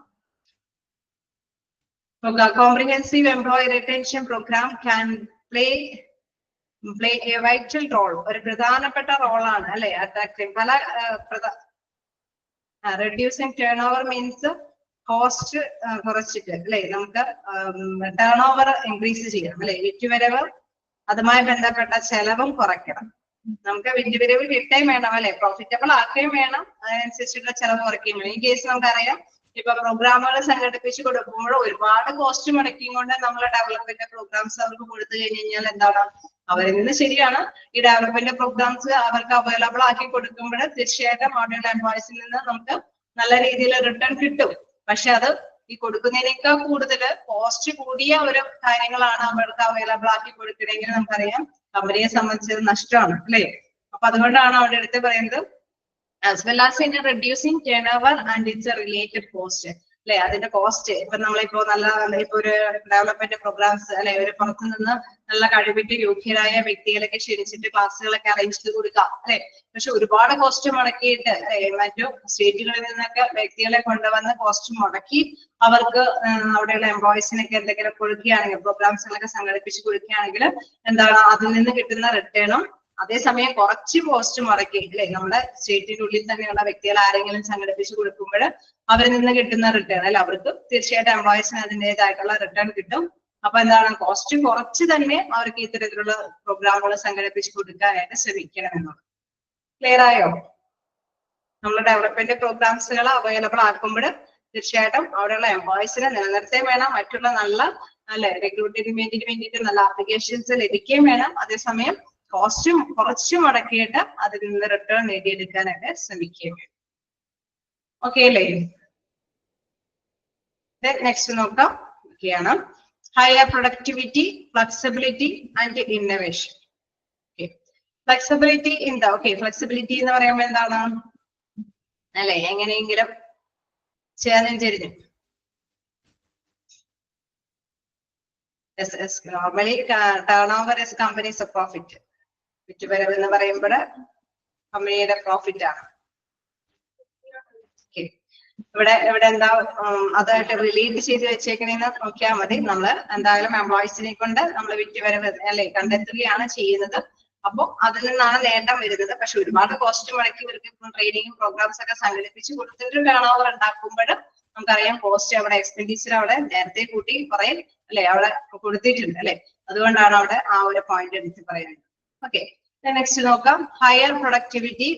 Comprehensive employee retention program can play a vital role. ഒരു പ്രധാനപ്പെട്ട റോളാണ് അല്ലെ അട്രാക്ടിങ് പല reducing turnover means കോസ്റ്റ് കുറച്ചിട്ട് അല്ലെ നമുക്ക് ടേൺ ഓവർ ഇൻക്രീസ് ചെയ്യണം അല്ലെ, വിറ്റുവരവ് അതുമായി ബന്ധപ്പെട്ട ചെലവും കുറയ്ക്കണം. നമുക്ക് വിറ്റുവരവ് കിട്ടുകയും വേണം അല്ലെ, പ്രോഫിറ്റബിൾ ആക്കുകയും വേണം, അതിനനുസരിച്ചുള്ള ചെലവ് കുറയ്ക്കുകയും വേണം. ഈ കേസ് നമുക്കറിയാം ഇപ്പൊ പ്രോഗ്രാമുകൾ സംഘടിപ്പിച്ച് കൊടുക്കുമ്പോൾ ഒരുപാട് കോസ്റ്റ് മുടക്കിയും കൊണ്ട് നമ്മൾ ഡെവലപ്മെന്റ് പ്രോഗ്രാംസ് അവർക്ക് കൊടുത്തു കഴിഞ്ഞാൽ എന്താണ് അവരിൽ നിന്ന് ശരിയാണ് ഈ ഡെവലപ്മെന്റ് പ്രോഗ്രാംസ് അവർക്ക് അവൈലബിൾ ആക്കി കൊടുക്കുമ്പോൾ തീർച്ചയായിട്ടും അവിടെയുള്ള എംപ്ലോയീസിൽ നിന്ന് നമുക്ക് നല്ല രീതിയിൽ റിട്ടേൺ കിട്ടും. പക്ഷെ അത് ഈ കൊടുക്കുന്നതിനേക്കാൾ കൂടുതൽ കോസ്റ്റ് കൂടിയ ഒരു കാര്യങ്ങളാണ് അവർക്ക് അവൈലബിൾ ആക്കി കൊടുക്കണമെങ്കിൽ നമുക്കറിയാം കമ്പനിയെ സംബന്ധിച്ചത് നഷ്ടമാണ് അല്ലെ. അപ്പൊ അതുകൊണ്ടാണ് അവിടെ എടുത്ത് പറയുന്നത് as well as in reducing turnover and its related cost അല്ലെ. അതിന്റെ കോസ്റ്റ് ഇപ്പൊ നമ്മളിപ്പോ ഇപ്പൊ ഒരു ഡെവലപ്മെന്റ് പ്രോഗ്രാംസ് അല്ലെ ഒരു പുറത്തു നിന്ന് നല്ല കഴിവിട്ട് യോഗ്യരായ വ്യക്തികളൊക്കെ ക്ഷണിച്ചിട്ട് ക്ലാസ്സുകളൊക്കെ അറേഞ്ച് ചെയ്ത് കൊടുക്കാം അല്ലെ. പക്ഷെ ഒരുപാട് കോസ്റ്റ് മുടക്കിയിട്ട് മറ്റു സ്റ്റേറ്റുകളിൽ നിന്നൊക്കെ വ്യക്തികളെ കൊണ്ടുവന്ന് കോസ്റ്റ് മുടക്കി അവർക്ക് അവിടെയുള്ള എംപ്ലോയീസിനൊക്കെ എന്തെങ്കിലും കൊടുക്കുകയാണെങ്കിൽ പ്രോഗ്രാംസുകളൊക്കെ സംഘടിപ്പിച്ച് കൊടുക്കുകയാണെങ്കിൽ എന്താണ് അതിൽ നിന്ന് കിട്ടുന്ന റിട്ടേണും അതേസമയം കുറച്ച് കോസ്റ്റ് മുടക്കി അല്ലെ നമ്മുടെ സ്റ്റേറ്റിനുള്ളിൽ തന്നെയുള്ള വ്യക്തികൾ ആരെങ്കിലും സംഘടിപ്പിച്ച് കൊടുക്കുമ്പോൾ അവരിൽ നിന്ന് കിട്ടുന്ന റിട്ടേൺ അല്ലെ അവർക്ക് തീർച്ചയായിട്ടും എംപ്ലോയീസിന് അതിൻ്റെതായിട്ടുള്ള റിട്ടേൺ കിട്ടും. അപ്പൊ എന്താണ് കോസ്റ്റ് കുറച്ച് തന്നെ അവർക്ക് ഇത്തരത്തിലുള്ള പ്രോഗ്രാമുകൾ സംഘടിപ്പിച്ച് കൊടുക്കാനായിട്ട് ശ്രമിക്കണം എന്നുള്ളത്. ക്ലിയർ ആയോ? നമ്മൾ ഡെവലപ്മെന്റ് പ്രോഗ്രാംസുകൾ അവൈലബിൾ ആക്കുമ്പോൾ തീർച്ചയായിട്ടും അവിടെയുള്ള എംപ്ലോയീസിനെ നിലനിർത്തുകയും വേണം, മറ്റുള്ള നല്ല അല്ലെ റിക്രൂട്ട്മെന്റിന് വേണ്ടിയിട്ട് നല്ല ആപ്ലിക്കേഷൻസ് ലഭിക്കുകയും വേണം. അതേസമയം കോസ്റ്റും കുറച്ച് മുടക്കിയിട്ട് അതിൽ നിന്ന് റിട്ടേൺ നേടിയെടുക്കാനായിട്ട് ശ്രമിക്കുകയും വേണം. ഓക്കെ അല്ലേ? നെക്സ്റ്റ് നോക്കാം. ഒക്കെയാണ് higher productivity, flexibility and innovation. Flexibility എന്താ? ഓക്കെ, ഫ്ലെക്സിബിലിറ്റി എന്ന് പറയുമ്പോൾ എന്താണ് അല്ലെ എങ്ങനെയെങ്കിലും ചേർന്നു normally turnover is companies profit. വിറ്റുവരവ് എന്ന് പറയുമ്പോൾ കമ്പനിയുടെ പ്രോഫിറ്റ് ആണ്. ഇവിടെ എന്താ അതായിട്ട് റിലേറ്റ് ചെയ്ത് വെച്ചേക്കണേന്ന് നോക്കിയാൽ മതി. നമ്മള് എന്തായാലും എംപ്ലോയീസിനെ കൊണ്ട് നമ്മൾ വിറ്റുവരവ് അല്ലെ കണ്ടെത്തുകയാണ് ചെയ്യുന്നത്. അപ്പൊ അതിൽ നിന്നാണ് നേട്ടം വരുന്നത്. പക്ഷെ ഒരുപാട് കോസ്റ്റ് മുടക്കി ഇവർക്ക് ട്രെയിനിങ് പ്രോഗ്രാംസ് ഒക്കെ സംഘടിപ്പിച്ച് കൊടുത്തിട്ട് ടേൺ ഓവർ ഉണ്ടാക്കുമ്പോൾ നമുക്കറിയാം കോസ്റ്റ് അവിടെ എക്സ്പെൻഡിച്ചർ അവിടെ നേരത്തെ കൂട്ടി കുറെ അല്ലെ അവിടെ കൊടുത്തിട്ടുണ്ട് അല്ലെ. അതുകൊണ്ടാണ് അവിടെ ആ ഒരു പോയിന്റ് എടുത്ത് പറയുന്നത്. ഓക്കെ, നെക്സ്റ്റ് നോക്കാം. Higher productivity,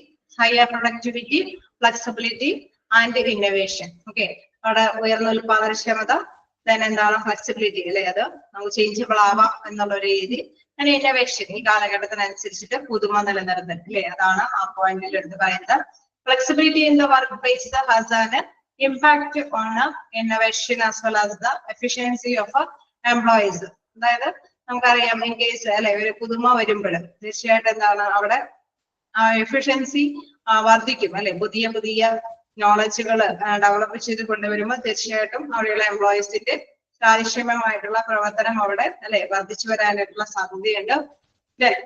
flexibility and innovation. Okay, അവിടെ ഉയർന്ന ഉൽപാദനക്ഷമത, then എന്താണ് ഫ്ലെക്സിബിലിറ്റി അല്ലെ, അത് നമുക്ക് ചേഞ്ചബിൾ ആവാം എന്നുള്ള ഒരു രീതി. അങ്ങനെ ഇന്നോവേഷൻ ഈ കാലഘട്ടത്തിനനുസരിച്ചിട്ട് പുതുമ നിലനിർത്തൽ അല്ലെ, അതാണ് ആ പോയിന്റിൽ എടുത്ത് പറയുന്നത്. Flexibility in the work place has an impact on innovation as well as the efficiency of employees. അതായത് നമുക്കറിയാം ഇൻ കേസ് അല്ലെ ഒരു പുതുമ വരുമ്പോൾ തീർച്ചയായിട്ടും എന്താണ് അവിടെ എഫിഷ്യൻസി വർദ്ധിക്കും അല്ലെ. പുതിയ നോളജുകൾ ഡെവലപ്പ് ചെയ്ത് കൊണ്ടുവരുമ്പോൾ തീർച്ചയായിട്ടും അവിടെയുള്ള എംപ്ലോയീസിന്റെ കാര്യക്ഷമമായിട്ടുള്ള പ്രവർത്തനം അവിടെ അല്ലെ വർദ്ധിച്ചു വരാനായിട്ടുള്ള സാധ്യതയുണ്ട്.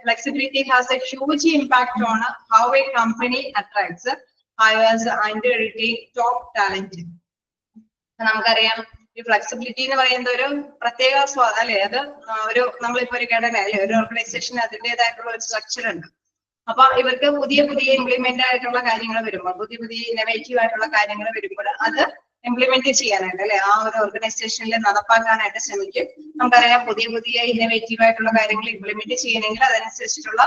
Flexibility has a huge impact on how a company attracts, hires and retain top talent. നമുക്കറിയാം ഈ ഫ്ലെക്സിബിലിറ്റി എന്ന് പറയുന്ന ഒരു പ്രത്യേക അല്ലെ അത് ഒരു നമ്മളിപ്പോ ഒരു ഘടന അല്ലെ ഒരു ഓർഗനൈസേഷൻ അതിൻ്റെതായിട്ടുള്ള ഒരു സ്ട്രക്ചർ ഉണ്ട്. അപ്പൊ ഇവർക്ക് പുതിയ ഇംപ്ലിമെന്റ് ആയിട്ടുള്ള കാര്യങ്ങൾ വരുമ്പോൾ പുതിയ ഇന്നോവേറ്റീവ് ആയിട്ടുള്ള കാര്യങ്ങൾ വരുമ്പോൾ അത് ഇംപ്ലിമെന്റ് ചെയ്യാനായിട്ട് അല്ലെ ആ ഒരു ഓർഗനൈസേഷനിൽ നടപ്പാക്കാനായിട്ട് ശ്രമിക്കും. നമുക്കറിയാം പുതിയ ഇന്നോവേറ്റീവ് ആയിട്ടുള്ള കാര്യങ്ങൾ ഇംപ്ലിമെന്റ് ചെയ്യണമെങ്കിൽ അതനുസരിച്ചിട്ടുള്ള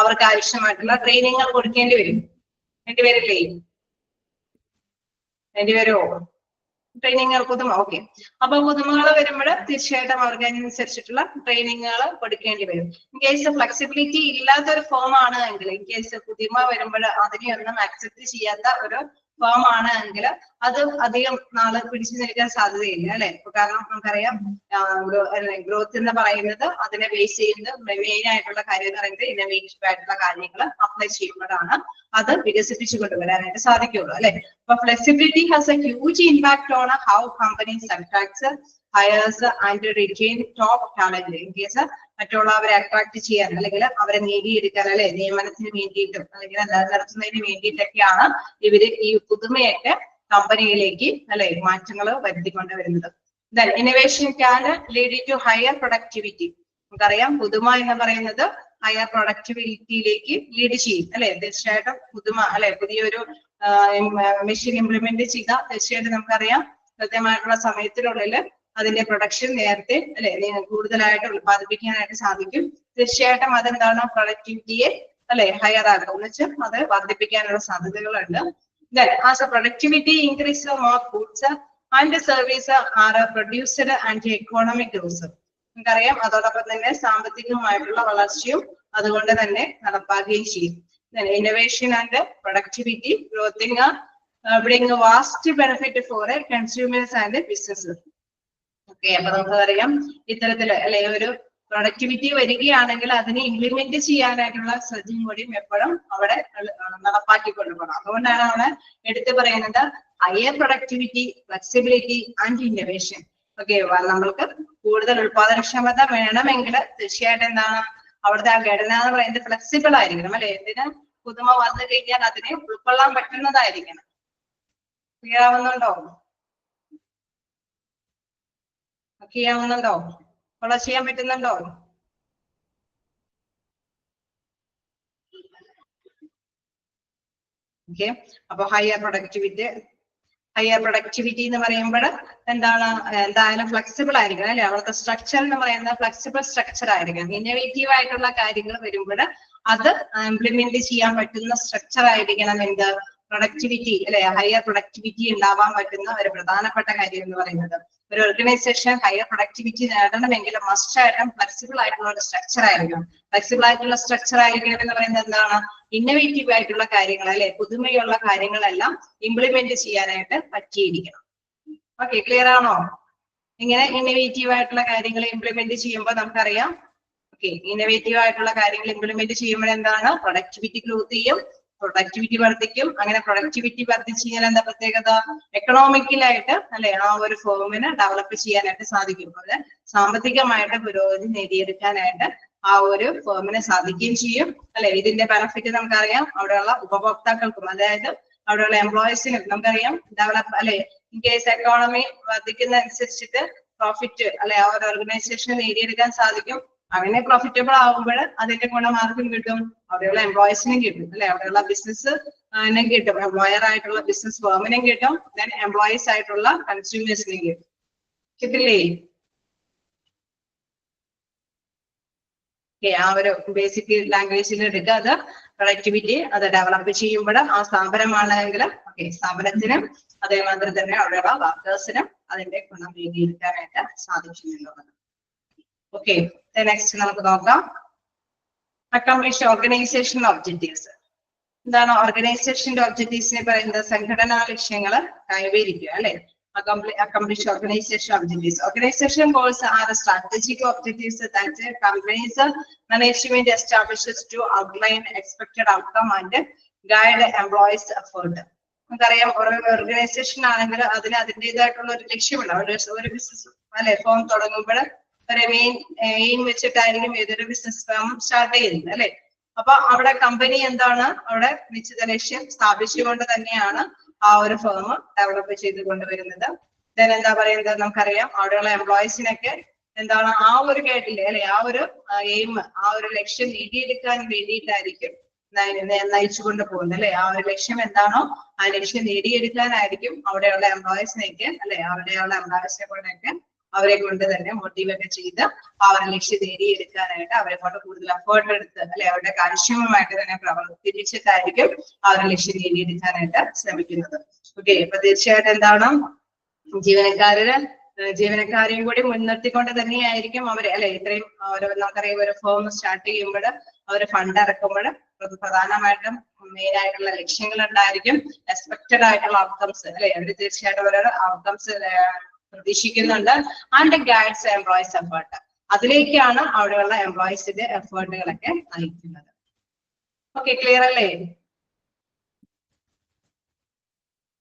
അവർക്ക് ആവശ്യമായിട്ടുള്ള ട്രെയിനിങ്ങൾ കൊടുക്കേണ്ടി വരും. വേണ്ടിവരില്ലേ? വേണ്ടിവരുമോ ട്രെയിനിങ്ങുകൾ? പുതുമ. ഓക്കെ, അപ്പൊ പുതുമകൾ വരുമ്പോൾ തീർച്ചയായിട്ടും അവർക്ക് അതിനനുസരിച്ചിട്ടുള്ള ട്രെയിനിങ്ങുകൾ കൊടുക്കേണ്ടി വരും. ഇൻ കേസ് ഫ്ലെക്സിബിലിറ്റി ഇല്ലാത്തൊരു ഫോം ആണ് എങ്കിൽ, ഇൻ കേസ് പുതുമ വരുമ്പോൾ അതിനെയൊന്നും അക്സെപ്റ്റ് ചെയ്യാത്ത ഒരു ഫോം ആണ് എങ്കിൽ അത് അധികം നാള് പിടിച്ചു നിൽക്കാൻ സാധ്യതയില്ല അല്ലെ. കാരണം നമുക്കറിയാം ഗ്രോത്ത് എന്ന് പറയുന്നത് അതിനെ ബേസ് ചെയ്യുന്നത് മെയിൻ ആയിട്ടുള്ള കാര്യം എന്ന് പറയുന്നത് ഇന്നോവേറ്റീവ് ആയിട്ടുള്ള കാര്യങ്ങൾ അപ്ലൈ ചെയ്യുമ്പോഴാണ് അത് വികസിപ്പിച്ചു കൊണ്ടുവരാനായിട്ട് സാധിക്കുള്ളൂ അല്ലെ. അപ്പൊ flexibility has A huge impact on how companies attracts, hires and retain top talent. In case മറ്റുള്ളവരെ അട്രാക്ട് ചെയ്യാൻ അല്ലെങ്കിൽ അവരെ നേടിയെടുക്കാൻ അല്ലെ നിയമനത്തിന് വേണ്ടിയിട്ടും അല്ലെങ്കിൽ നിലനിർത്തുന്നതിന് വേണ്ടിയിട്ടൊക്കെയാണ് ഇവര് ഈ പുതുമയൊക്കെ കമ്പനിയിലേക്ക് അല്ലെ മാറ്റങ്ങൾ വരുത്തിക്കൊണ്ടുവരുന്നത്. Innovation can lead to higher productivity. നമുക്കറിയാം പുതുമ എന്ന് പറയുന്നത് ഹയർ പ്രൊഡക്ടിവിറ്റിയിലേക്ക് ലീഡ് ചെയ്യും അല്ലെ. തീർച്ചയായിട്ടും പുതുമ അല്ലെ പുതിയൊരു മെഷീൻ ഇംപ്ലിമെന്റ് ചെയ്ത തീർച്ചയായിട്ടും നമുക്കറിയാം കൃത്യമായിട്ടുള്ള സമയത്തിനുള്ളിൽ അതിന്റെ പ്രൊഡക്ഷൻ നേരത്തെ അല്ലെ കൂടുതലായിട്ട് ഉത്പാദിപ്പിക്കാനായിട്ട് സാധിക്കും. തീർച്ചയായിട്ടും അതെന്താണ് പ്രൊഡക്ടിവിറ്റിയെ അല്ലെ ഹയർ ആക്കും എന്ന് വെച്ചാൽ അത് വർദ്ധിപ്പിക്കാനുള്ള സാധ്യതകളുണ്ട്. Then as the productivity increases, more goods and service are produced and economic growth. നമുക്കറിയാം അതോടൊപ്പം തന്നെ സാമ്പത്തികമായിട്ടുള്ള വളർച്ചയും അതുകൊണ്ട് തന്നെ നടപ്പാക്കുകയും ചെയ്യും. ഇന്നോവേഷൻ ആൻഡ് പ്രൊഡക്ടിവിറ്റി ഗ്രോത്തിങ് bring a vast benefit for consumers and businesses. Okay, അപ്പൊ നമുക്കറിയാം ഇത്തരത്തില് അല്ലെ ഒരു പ്രൊഡക്ടിവിറ്റി വരികയാണെങ്കിൽ അതിനെ ഇംപ്ലിമെന്റ് ചെയ്യാനായിട്ടുള്ള ശ്രദ്ധയും കൂടിയും എപ്പോഴും അവിടെ നടപ്പാക്കിക്കൊണ്ടുപോകണം. അതുകൊണ്ടാണ് അവിടെ എടുത്തു പറയുന്നത് higher productivity, flexibility and innovation. Okay, നമ്മൾക്ക് കൂടുതൽ ഉത്പാദനക്ഷമത വേണമെങ്കിൽ തീർച്ചയായിട്ടും എന്താണ് അവിടുത്തെ ആ ഘടന എന്ന് പറയുന്നത് ഫ്ലെക്സിബിൾ ആയിരിക്കണം അല്ലെ. എന്തിന് പുതുമ വന്നു കഴിഞ്ഞാൽ അതിനെ ഉൾക്കൊള്ളാൻ പറ്റുന്നതായിരിക്കണം. ക്ലിയർ ആവുന്നുണ്ടോ? ഫോളോ ചെയ്യാൻ പറ്റുന്നുണ്ടോ? ഓക്കെ, അപ്പൊ ഹയർ പ്രൊഡക്ടിവിറ്റി എന്ന് പറയുമ്പോൾ എന്താണ്, എന്തായാലും ഫ്ലെക്സിബിൾ ആയിരിക്കണം അല്ലെ. അവിടുത്തെ സ്ട്രക്ചർ എന്ന് പറയുന്നത് ഫ്ലെക്സിബിൾ സ്ട്രക്ചർ ആയിരിക്കണം. ഇന്നോവേറ്റീവ് ആയിട്ടുള്ള കാര്യങ്ങൾ വരുമ്പോൾ അത് ഇംപ്ലിമെന്റ് ചെയ്യാൻ പറ്റുന്ന സ്ട്രക്ചർ ആയിരിക്കണം. എന്ത് പ്രൊഡക്ടിവിറ്റി അല്ലെ, ഹയർ പ്രൊഡക്ടിവിറ്റി ഉണ്ടാവാൻ പറ്റുന്ന ഒരു പ്രധാനപ്പെട്ട കാര്യം എന്ന് പറയുന്നത്. ഒരു ഓർഗനൈസേഷൻ ഹയർ പ്രൊഡക്ടിവിറ്റി നേടണമെങ്കിൽ മസ്റ്റ് ആയിട്ടും ഫ്ലെക്സിബിൾ ആയിട്ടുള്ള ഒരു സ്ട്രക്ചർ ആയിരിക്കണം. ഫ്ലെക്സിബിൾ ആയിട്ടുള്ള സ്ട്രക്ചർ ആയിരിക്കണം എന്ന് പറയുന്നത് എന്താണ്, ഇന്നോവേറ്റീവ് ആയിട്ടുള്ള കാര്യങ്ങൾ അല്ലെ, പുതുമയുള്ള കാര്യങ്ങളെല്ലാം ഇംപ്ലിമെന്റ് ചെയ്യാനായിട്ട് പറ്റിയിരിക്കണം. ഓക്കെ, ക്ലിയർ ആണോ? ഇങ്ങനെ ഇന്നോവേറ്റീവ് ആയിട്ടുള്ള കാര്യങ്ങൾ ഇംപ്ലിമെന്റ് ചെയ്യുമ്പോൾ നമുക്കറിയാം, ഓക്കെ, ഇന്നോവേറ്റീവ് ആയിട്ടുള്ള കാര്യങ്ങൾ ഇംപ്ലിമെന്റ് ചെയ്യുമ്പോൾ എന്താണ് പ്രൊഡക്ടിവിറ്റി ഗ്രോത്ത് ചെയ്യും, പ്രൊഡക്ടിവിറ്റി വർദ്ധിക്കും. അങ്ങനെ പ്രൊഡക്ടിവിറ്റി വർദ്ധിച്ചു കഴിഞ്ഞാൽ എന്താ പ്രത്യേകത, എക്കണോമിക്കലായിട്ട് അല്ലെ ആ ഒരു ഫേമിന് ഡെവലപ്പ് ചെയ്യാനായിട്ട് സാധിക്കും. അത് സാമ്പത്തികമായിട്ട് പുരോഗതി നേടിയെടുക്കാനായിട്ട് ആ ഒരു ഫേമിന് സാധിക്കുകയും ചെയ്യും അല്ലെ. ഇതിന്റെ ബെനഫിറ്റ് നമുക്കറിയാം അവിടെയുള്ള ഉപഭോക്താക്കൾക്കും, അതായത് അവിടെയുള്ള എംപ്ലോയീസിനും നമുക്കറിയാം ഡെവലപ്പ് അല്ലെ. ഇൻ കേസ് എക്കോണമി വർദ്ധിക്കുന്ന അനുസരിച്ചിട്ട് പ്രോഫിറ്റ് അല്ലെ ആ ഒരു ഓർഗനൈസേഷൻ നേടിയെടുക്കാൻ സാധിക്കും. അങ്ങനെ പ്രോഫിറ്റബിൾ ആകുമ്പോൾ അതിന്റെ ഗുണം ആർക്കും കിട്ടും, അവിടെയുള്ള എംപ്ലോയീസിനും കിട്ടും അല്ലെ, അവിടെയുള്ള ബിസിനസ് കിട്ടും, എംപ്ലോയർ ആയിട്ടുള്ള ബിസിനസ് ഫേമിനും കിട്ടും, ദെൻ എംപ്ലോയീസ് ആയിട്ടുള്ള കൺസ്യൂമേഴ്സിനും കിട്ടും. കിട്ടില്ലേ? ആ ഒരു ബേസിക് ലാംഗ്വേജിൽ എടുക്കുക. അത് പ്രൊഡക്ടിവിറ്റി അത് ഡെവലപ്പ് ചെയ്യുമ്പോൾ ആ സ്ഥാപനമാണെങ്കിൽ ഓക്കെ സ്ഥാപനത്തിനും അതേമാതിരി തന്നെ അവിടെയുള്ള വർക്കേഴ്സിനും അതിന്റെ ഗുണം നേടിയെടുക്കാനായിട്ട് സാധിക്കുന്നുള്ളത്. ഓക്കെ, നെക്സ്റ്റ് നമുക്ക് നോക്കാം അക്കംപ്ലിഷ് ഓർഗനൈസേഷൻ ഒബ്ജക്റ്റീവ്സ്. എന്താണ് ഓർഗനൈസേഷന്റെ ഒബ്ജക്റ്റീവ്സിനെ പറയുന്നത്? സംഘടനാ ലക്ഷ്യങ്ങൾ കൈവരിക്കുക അല്ലെ. accomplish organization objectives. Organization goals are strategic objectives that companies management establishes to outline expected outcome and guide employees effort. നമുക്കറിയാം ഒരു ഓർഗനൈസേഷൻ ആണെങ്കിൽ അതിന് അതിൻ്റെതായിട്ടുള്ള ഒരു ലക്ഷ്യമുണ്ട്. ഒരു ബിസിനസ് അല്ലെ ഫോം തുടങ്ങുമ്പോൾ ഒരു മെയിൻ എയിം വെച്ചിട്ടായിരിക്കും ഏതൊരു ബിസിനസ് ഫേം സ്റ്റാർട്ട് ചെയ്യുന്നത് അല്ലെ. അപ്പൊ അവിടെ കമ്പനി എന്താണ്, അവിടെ നിശ്ചിത ലക്ഷ്യം സ്ഥാപിച്ചുകൊണ്ട് തന്നെയാണ് ആ ഒരു ഫേം ഡെവലപ്പ് ചെയ്ത് കൊണ്ടുവരുന്നത്. ദെൻ എന്താ പറയുന്നത്, നമുക്കറിയാം അവിടെയുള്ള എംപ്ലോയീസിനൊക്കെ എന്താണ് ആ ഒരു കേട്ടില്ലേ അല്ലെ, ആ ഒരു എയിം ആ ഒരു ലക്ഷ്യം നേടിയെടുക്കാൻ വേണ്ടിയിട്ടായിരിക്കും നയിച്ചുകൊണ്ട് പോകുന്നത് അല്ലെ. ആ ഒരു ലക്ഷ്യം എന്താണോ ആ ലക്ഷ്യം നേടിയെടുക്കാനായിരിക്കും അവിടെയുള്ള എംപ്ലോയീസിനൊക്കെ അല്ലെ, അവിടെയുള്ള എംപ്ലോയീസിനെ കൊണ്ടൊക്കെ അവരെ കൊണ്ട് തന്നെ മോട്ടിവേറ്റ് ചെയ്ത് ആ ഒരു ലക്ഷ്യം നേടിയെടുക്കാനായിട്ട് അവരെ കൊണ്ട് കൂടുതൽ എഫേർട്ട് എടുത്ത് അല്ലെ അവരുടെ കാര്യക്ഷമമായിട്ട് തന്നെ പ്രവർത്തിച്ചിട്ടായിരിക്കും ആ ഒരു ലക്ഷ്യം നേടിയെടുക്കാനായിട്ട് ശ്രമിക്കുന്നത്. ഓക്കെ, അപ്പൊ തീർച്ചയായിട്ടും എന്താണ് ജീവനക്കാരെയും കൂടി മുൻനിർത്തിക്കൊണ്ട് തന്നെയായിരിക്കും അവര് അല്ലെ ഇത്രയും നമുക്കറിയാം ഒരു ഫേം സ്റ്റാർട്ട് ചെയ്യുമ്പോൾ അവര് ഫണ്ട് ഇറക്കുമ്പോൾ പ്രധാനമായിട്ടും മെയിൻ ആയിട്ടുള്ള ലക്ഷ്യങ്ങൾ ഉണ്ടായിരിക്കും. എക്സ്പെക്റ്റഡ് ആയിട്ടുള്ള ഔട്ട്കംസ് അല്ലെ അവര് തീർച്ചയായിട്ടും ഓരോ ഔട്ട്കംസ് പ്രതീക്ഷിക്കുന്നുണ്ട്. ആൻഡ് ഗൈഡ്സ് എംപ്ലോയീസ് എഫേർട്ട്, അതിലേക്കാണ് അവിടെയുള്ള എംപ്ലോയീസിന്റെ എഫേർട്ടുകളൊക്കെ നയിക്കുന്നത്. ഓക്കെ, ക്ലിയർ അല്ലേ?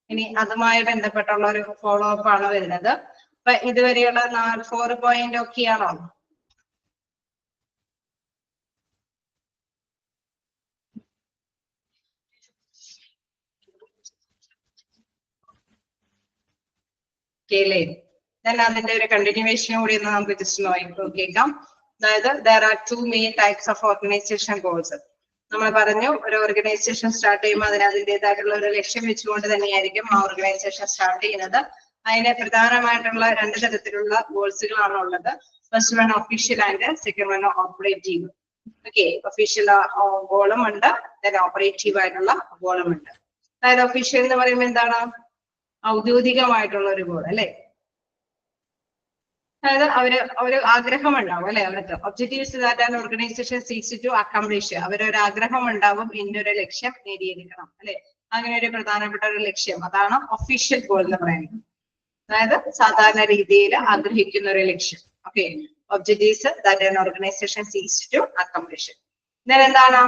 ഇനി അതുമായി ബന്ധപ്പെട്ടുള്ള ഒരു ഫോളോ അപ്പ് ആണ് വരുന്നത്. അപ്പൊ ഇതുവരെയുള്ള 4 പോയിന്റ് ഒക്കെയാണോ? അതിന്റെ ഒരു കണ്ടിന്യൂവേഷൻ കൂടി ഒന്ന് നമുക്ക് ജസ്റ്റ് നോക്കാം. അതായത് there are 2 main types of organization goals. നമ്മൾ പറഞ്ഞു ഒരു ഓർഗനൈസേഷൻ സ്റ്റാർട്ട് ചെയ്യുമ്പോൾ അതിന് അതിൻ്റെതായിട്ടുള്ള ഒരു ലക്ഷ്യം വെച്ചുകൊണ്ട് തന്നെയായിരിക്കും ആ ഓർഗനൈസേഷൻ സ്റ്റാർട്ട് ചെയ്യുന്നത്. അതിന് പ്രധാനമായിട്ടുള്ള 2 തരത്തിലുള്ള ഗോൾസുകളാണ് ഉള്ളത്. First one official and second one operative. Okay, official ഗോളും ഉണ്ട്, ഓപ്പറേറ്റീവ് ആയിട്ടുള്ള ഗോളും ഉണ്ട്. അതായത് ഒഫീഷ്യൽ എന്ന് പറയുമ്പോൾ എന്താണ്, ഔദ്യോഗികമായിട്ടുള്ള ഒരു ഗോൾ അല്ലെ. അതായത് ഒരു ആഗ്രഹം ഉണ്ടാവും അല്ലെ, അവർക്ക് objectives that an organisation seeks to accomplish. അവരൊരു ആഗ്രഹം ഉണ്ടാവും, ഇന്നൊരു ലക്ഷ്യം നേടിയെടുക്കണം അല്ലെ. അങ്ങനെ ഒരു പ്രധാനപ്പെട്ട ഒരു ലക്ഷ്യം, അതാണ് ഒഫീഷ്യൽ ഗോൾ എന്ന് പറയുന്നത്. അതായത് സാധാരണ രീതിയിൽ ആഗ്രഹിക്കുന്ന ഒരു ലക്ഷ്യം. Okay, objectives that an organisation seeks to accomplish. then എന്താണ്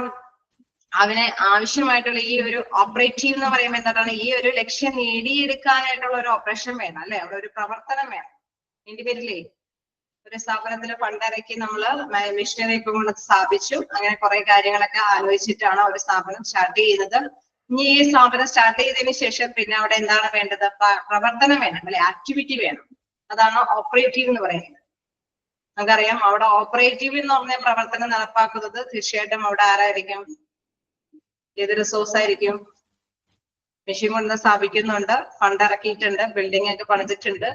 അവന് ആവശ്യമായിട്ടുള്ള ഈ ഒരു ഓപ്പറേറ്റീവ് എന്ന് പറയുമ്പോൾ എന്താണ്, ഈ ഒരു ലക്ഷ്യം നേടിയെടുക്കാനായിട്ടുള്ള ഒരു ഓപ്പറേഷൻ വേണം അല്ലെ, അവിടെ ഒരു പ്രവർത്തനം വേണം. ഇതിന്റെ പേരില്ലേ ഒരു സ്ഥാപനത്തിന് പണ്ടിറക്കി നമ്മള് മിഷനറി ഒക്കെ കൊണ്ട് സ്ഥാപിച്ചു. അങ്ങനെ കുറെ കാര്യങ്ങളൊക്കെ ആലോചിച്ചിട്ടാണ് ഒരു സ്ഥാപനം സ്റ്റാർട്ട് ചെയ്യുന്നത്. ഇനി ഈ സ്ഥാപനം സ്റ്റാർട്ട് ചെയ്തതിനു ശേഷം പിന്നെ അവിടെ എന്താണ് വേണ്ടത്, പ്രവർത്തനം വേണം അല്ലെ, ആക്ടിവിറ്റി വേണം. അതാണ് ഓപ്പറേറ്റീവ് എന്ന് പറയുന്നത്. നമുക്കറിയാം അവിടെ ഓപ്പറേറ്റീവ് എന്ന് പറഞ്ഞ പ്രവർത്തനം നടപ്പാക്കുന്നത് തീർച്ചയായിട്ടും അവിടെ ആരായിരിക്കും, ഏത് റിസോഴ്സ് ആയിരിക്കും. മെഷീൻ കൊണ്ട് സ്ഥാപിക്കുന്നുണ്ട്, ഫണ്ട് ഇറക്കിയിട്ടുണ്ട്, ബിൽഡിംഗ് ഒക്കെ പണിതിട്ടുണ്ട്,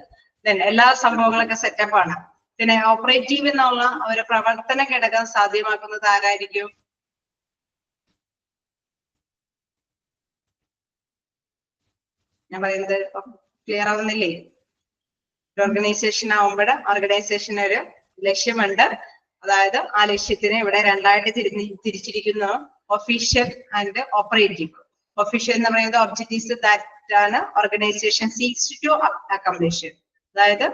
എല്ലാ സംഭവങ്ങളൊക്കെ സെറ്റപ്പ് ആണ്. പിന്നെ ഓപ്പറേറ്റീവ് എന്നുള്ള ഒരു പ്രവർത്തന ഘടകം സാധ്യമാക്കുന്നത് ആരായിരിക്കും? ഞാൻ പറയുന്നത് ക്ലിയർ ആവുന്നില്ലേ? ഓർഗനൈസേഷൻ ആവുമ്പോൾ ഓർഗനൈസേഷന് ഒരു ലക്ഷ്യമുണ്ട്. അതായത് ആ ലക്ഷ്യത്തിനെ ഇവിടെ രണ്ടായിട്ട് തിരിച്ചിരിക്കുന്നു, ഒഫീഷ്യൽ ആൻഡ് ഓപ്പറേറ്റീവ്. ഒഫീഷ്യൽ എന്ന് പറയുന്നത് ഒബ്ജക്റ്റീവ്സ് ദാറ്റ് ആണ് ഓർഗനൈസേഷൻ സീക്സ് ടു അക്കംപ്ലിഷ്. അതായത്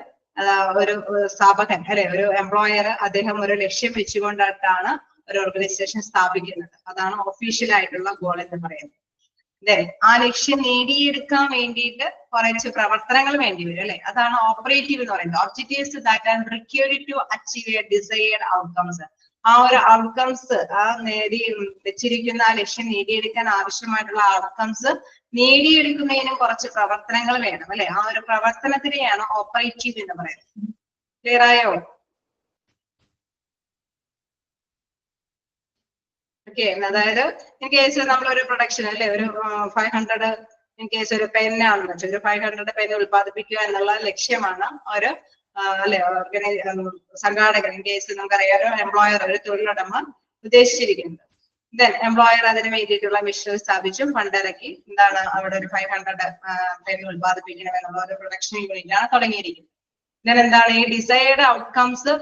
ഒരു സ്ഥാപകൻ അല്ലെ, ഒരു എംപ്ലോയർ, അദ്ദേഹം ഒരു ലക്ഷ്യം വെച്ചുകൊണ്ടിട്ടാണ് ഒരു ഓർഗനൈസേഷൻ സ്ഥാപിക്കുന്നത്. അതാണ് ഒഫീഷ്യൽ ആയിട്ടുള്ള ഗോൾ എന്ന് പറയുന്നത്. ആ ലക്ഷ്യം നേടിയെടുക്കാൻ വേണ്ടിയിട്ട് കുറച്ച് പ്രവർത്തനങ്ങൾ വേണ്ടി വരും അല്ലെ, അതാണ് ഓപ്പറേറ്റീവ് എന്ന് പറയുന്നത്. Objectives that are required to achieve a desired outcomes. ആ ഒരു ഔട്ട്കംസ്, ആ വെച്ചിരിക്കുന്ന ആ ലക്ഷ്യം നേടിയെടുക്കാൻ ആവശ്യമായിട്ടുള്ള ഔട്ട്കംസ് നേടിയെടുക്കുന്നതിനും കുറച്ച് പ്രവർത്തനങ്ങൾ വേണം അല്ലെ. ആ ഒരു പ്രവർത്തനത്തിനെയാണ് ഓപ്പറേറ്റീവ് എന്ന് പറയുന്നത്. ക്ലിയർ ആയോ? ഓക്കെ, അതായത് ഇൻ കേസ് നമ്മളൊരു പ്രൊഡക്ഷൻ അല്ലെ, ഒരു 500 ഇൻ കേസ് ഒരു പെന്നാണെന്ന് വെച്ചാൽ ഒരു 500 പെൻ ഉത്പാദിപ്പിക്കുക എന്നുള്ള ലക്ഷ്യമാണ് ഒരു അല്ലെ സംഘാടകൻ, ഇൻ കേസ് നമുക്കറിയാം ഒരു എംപ്ലോയർ, ഒരു തൊഴിലുടമ ഉദ്ദേശിച്ചിരിക്കുന്നത്. എംപ്ലോയർ അതിന് വേണ്ടിയിട്ടുള്ള മിഷൻ സ്ഥാപിച്ചു, ഫണ്ട് ഇറക്കി, എന്താണ് അവിടെ ഒരു 500 പെൻ ഉത്പാദിപ്പിക്കണമെന്നുള്ള ഒരു പ്രൊഡക്ഷൻ യൂണിറ്റ് ആണ് തുടങ്ങിയിരിക്കുന്നത്. എന്താണ് ഈ ഡിസൈർഡ് ഔട്ട്കംസ്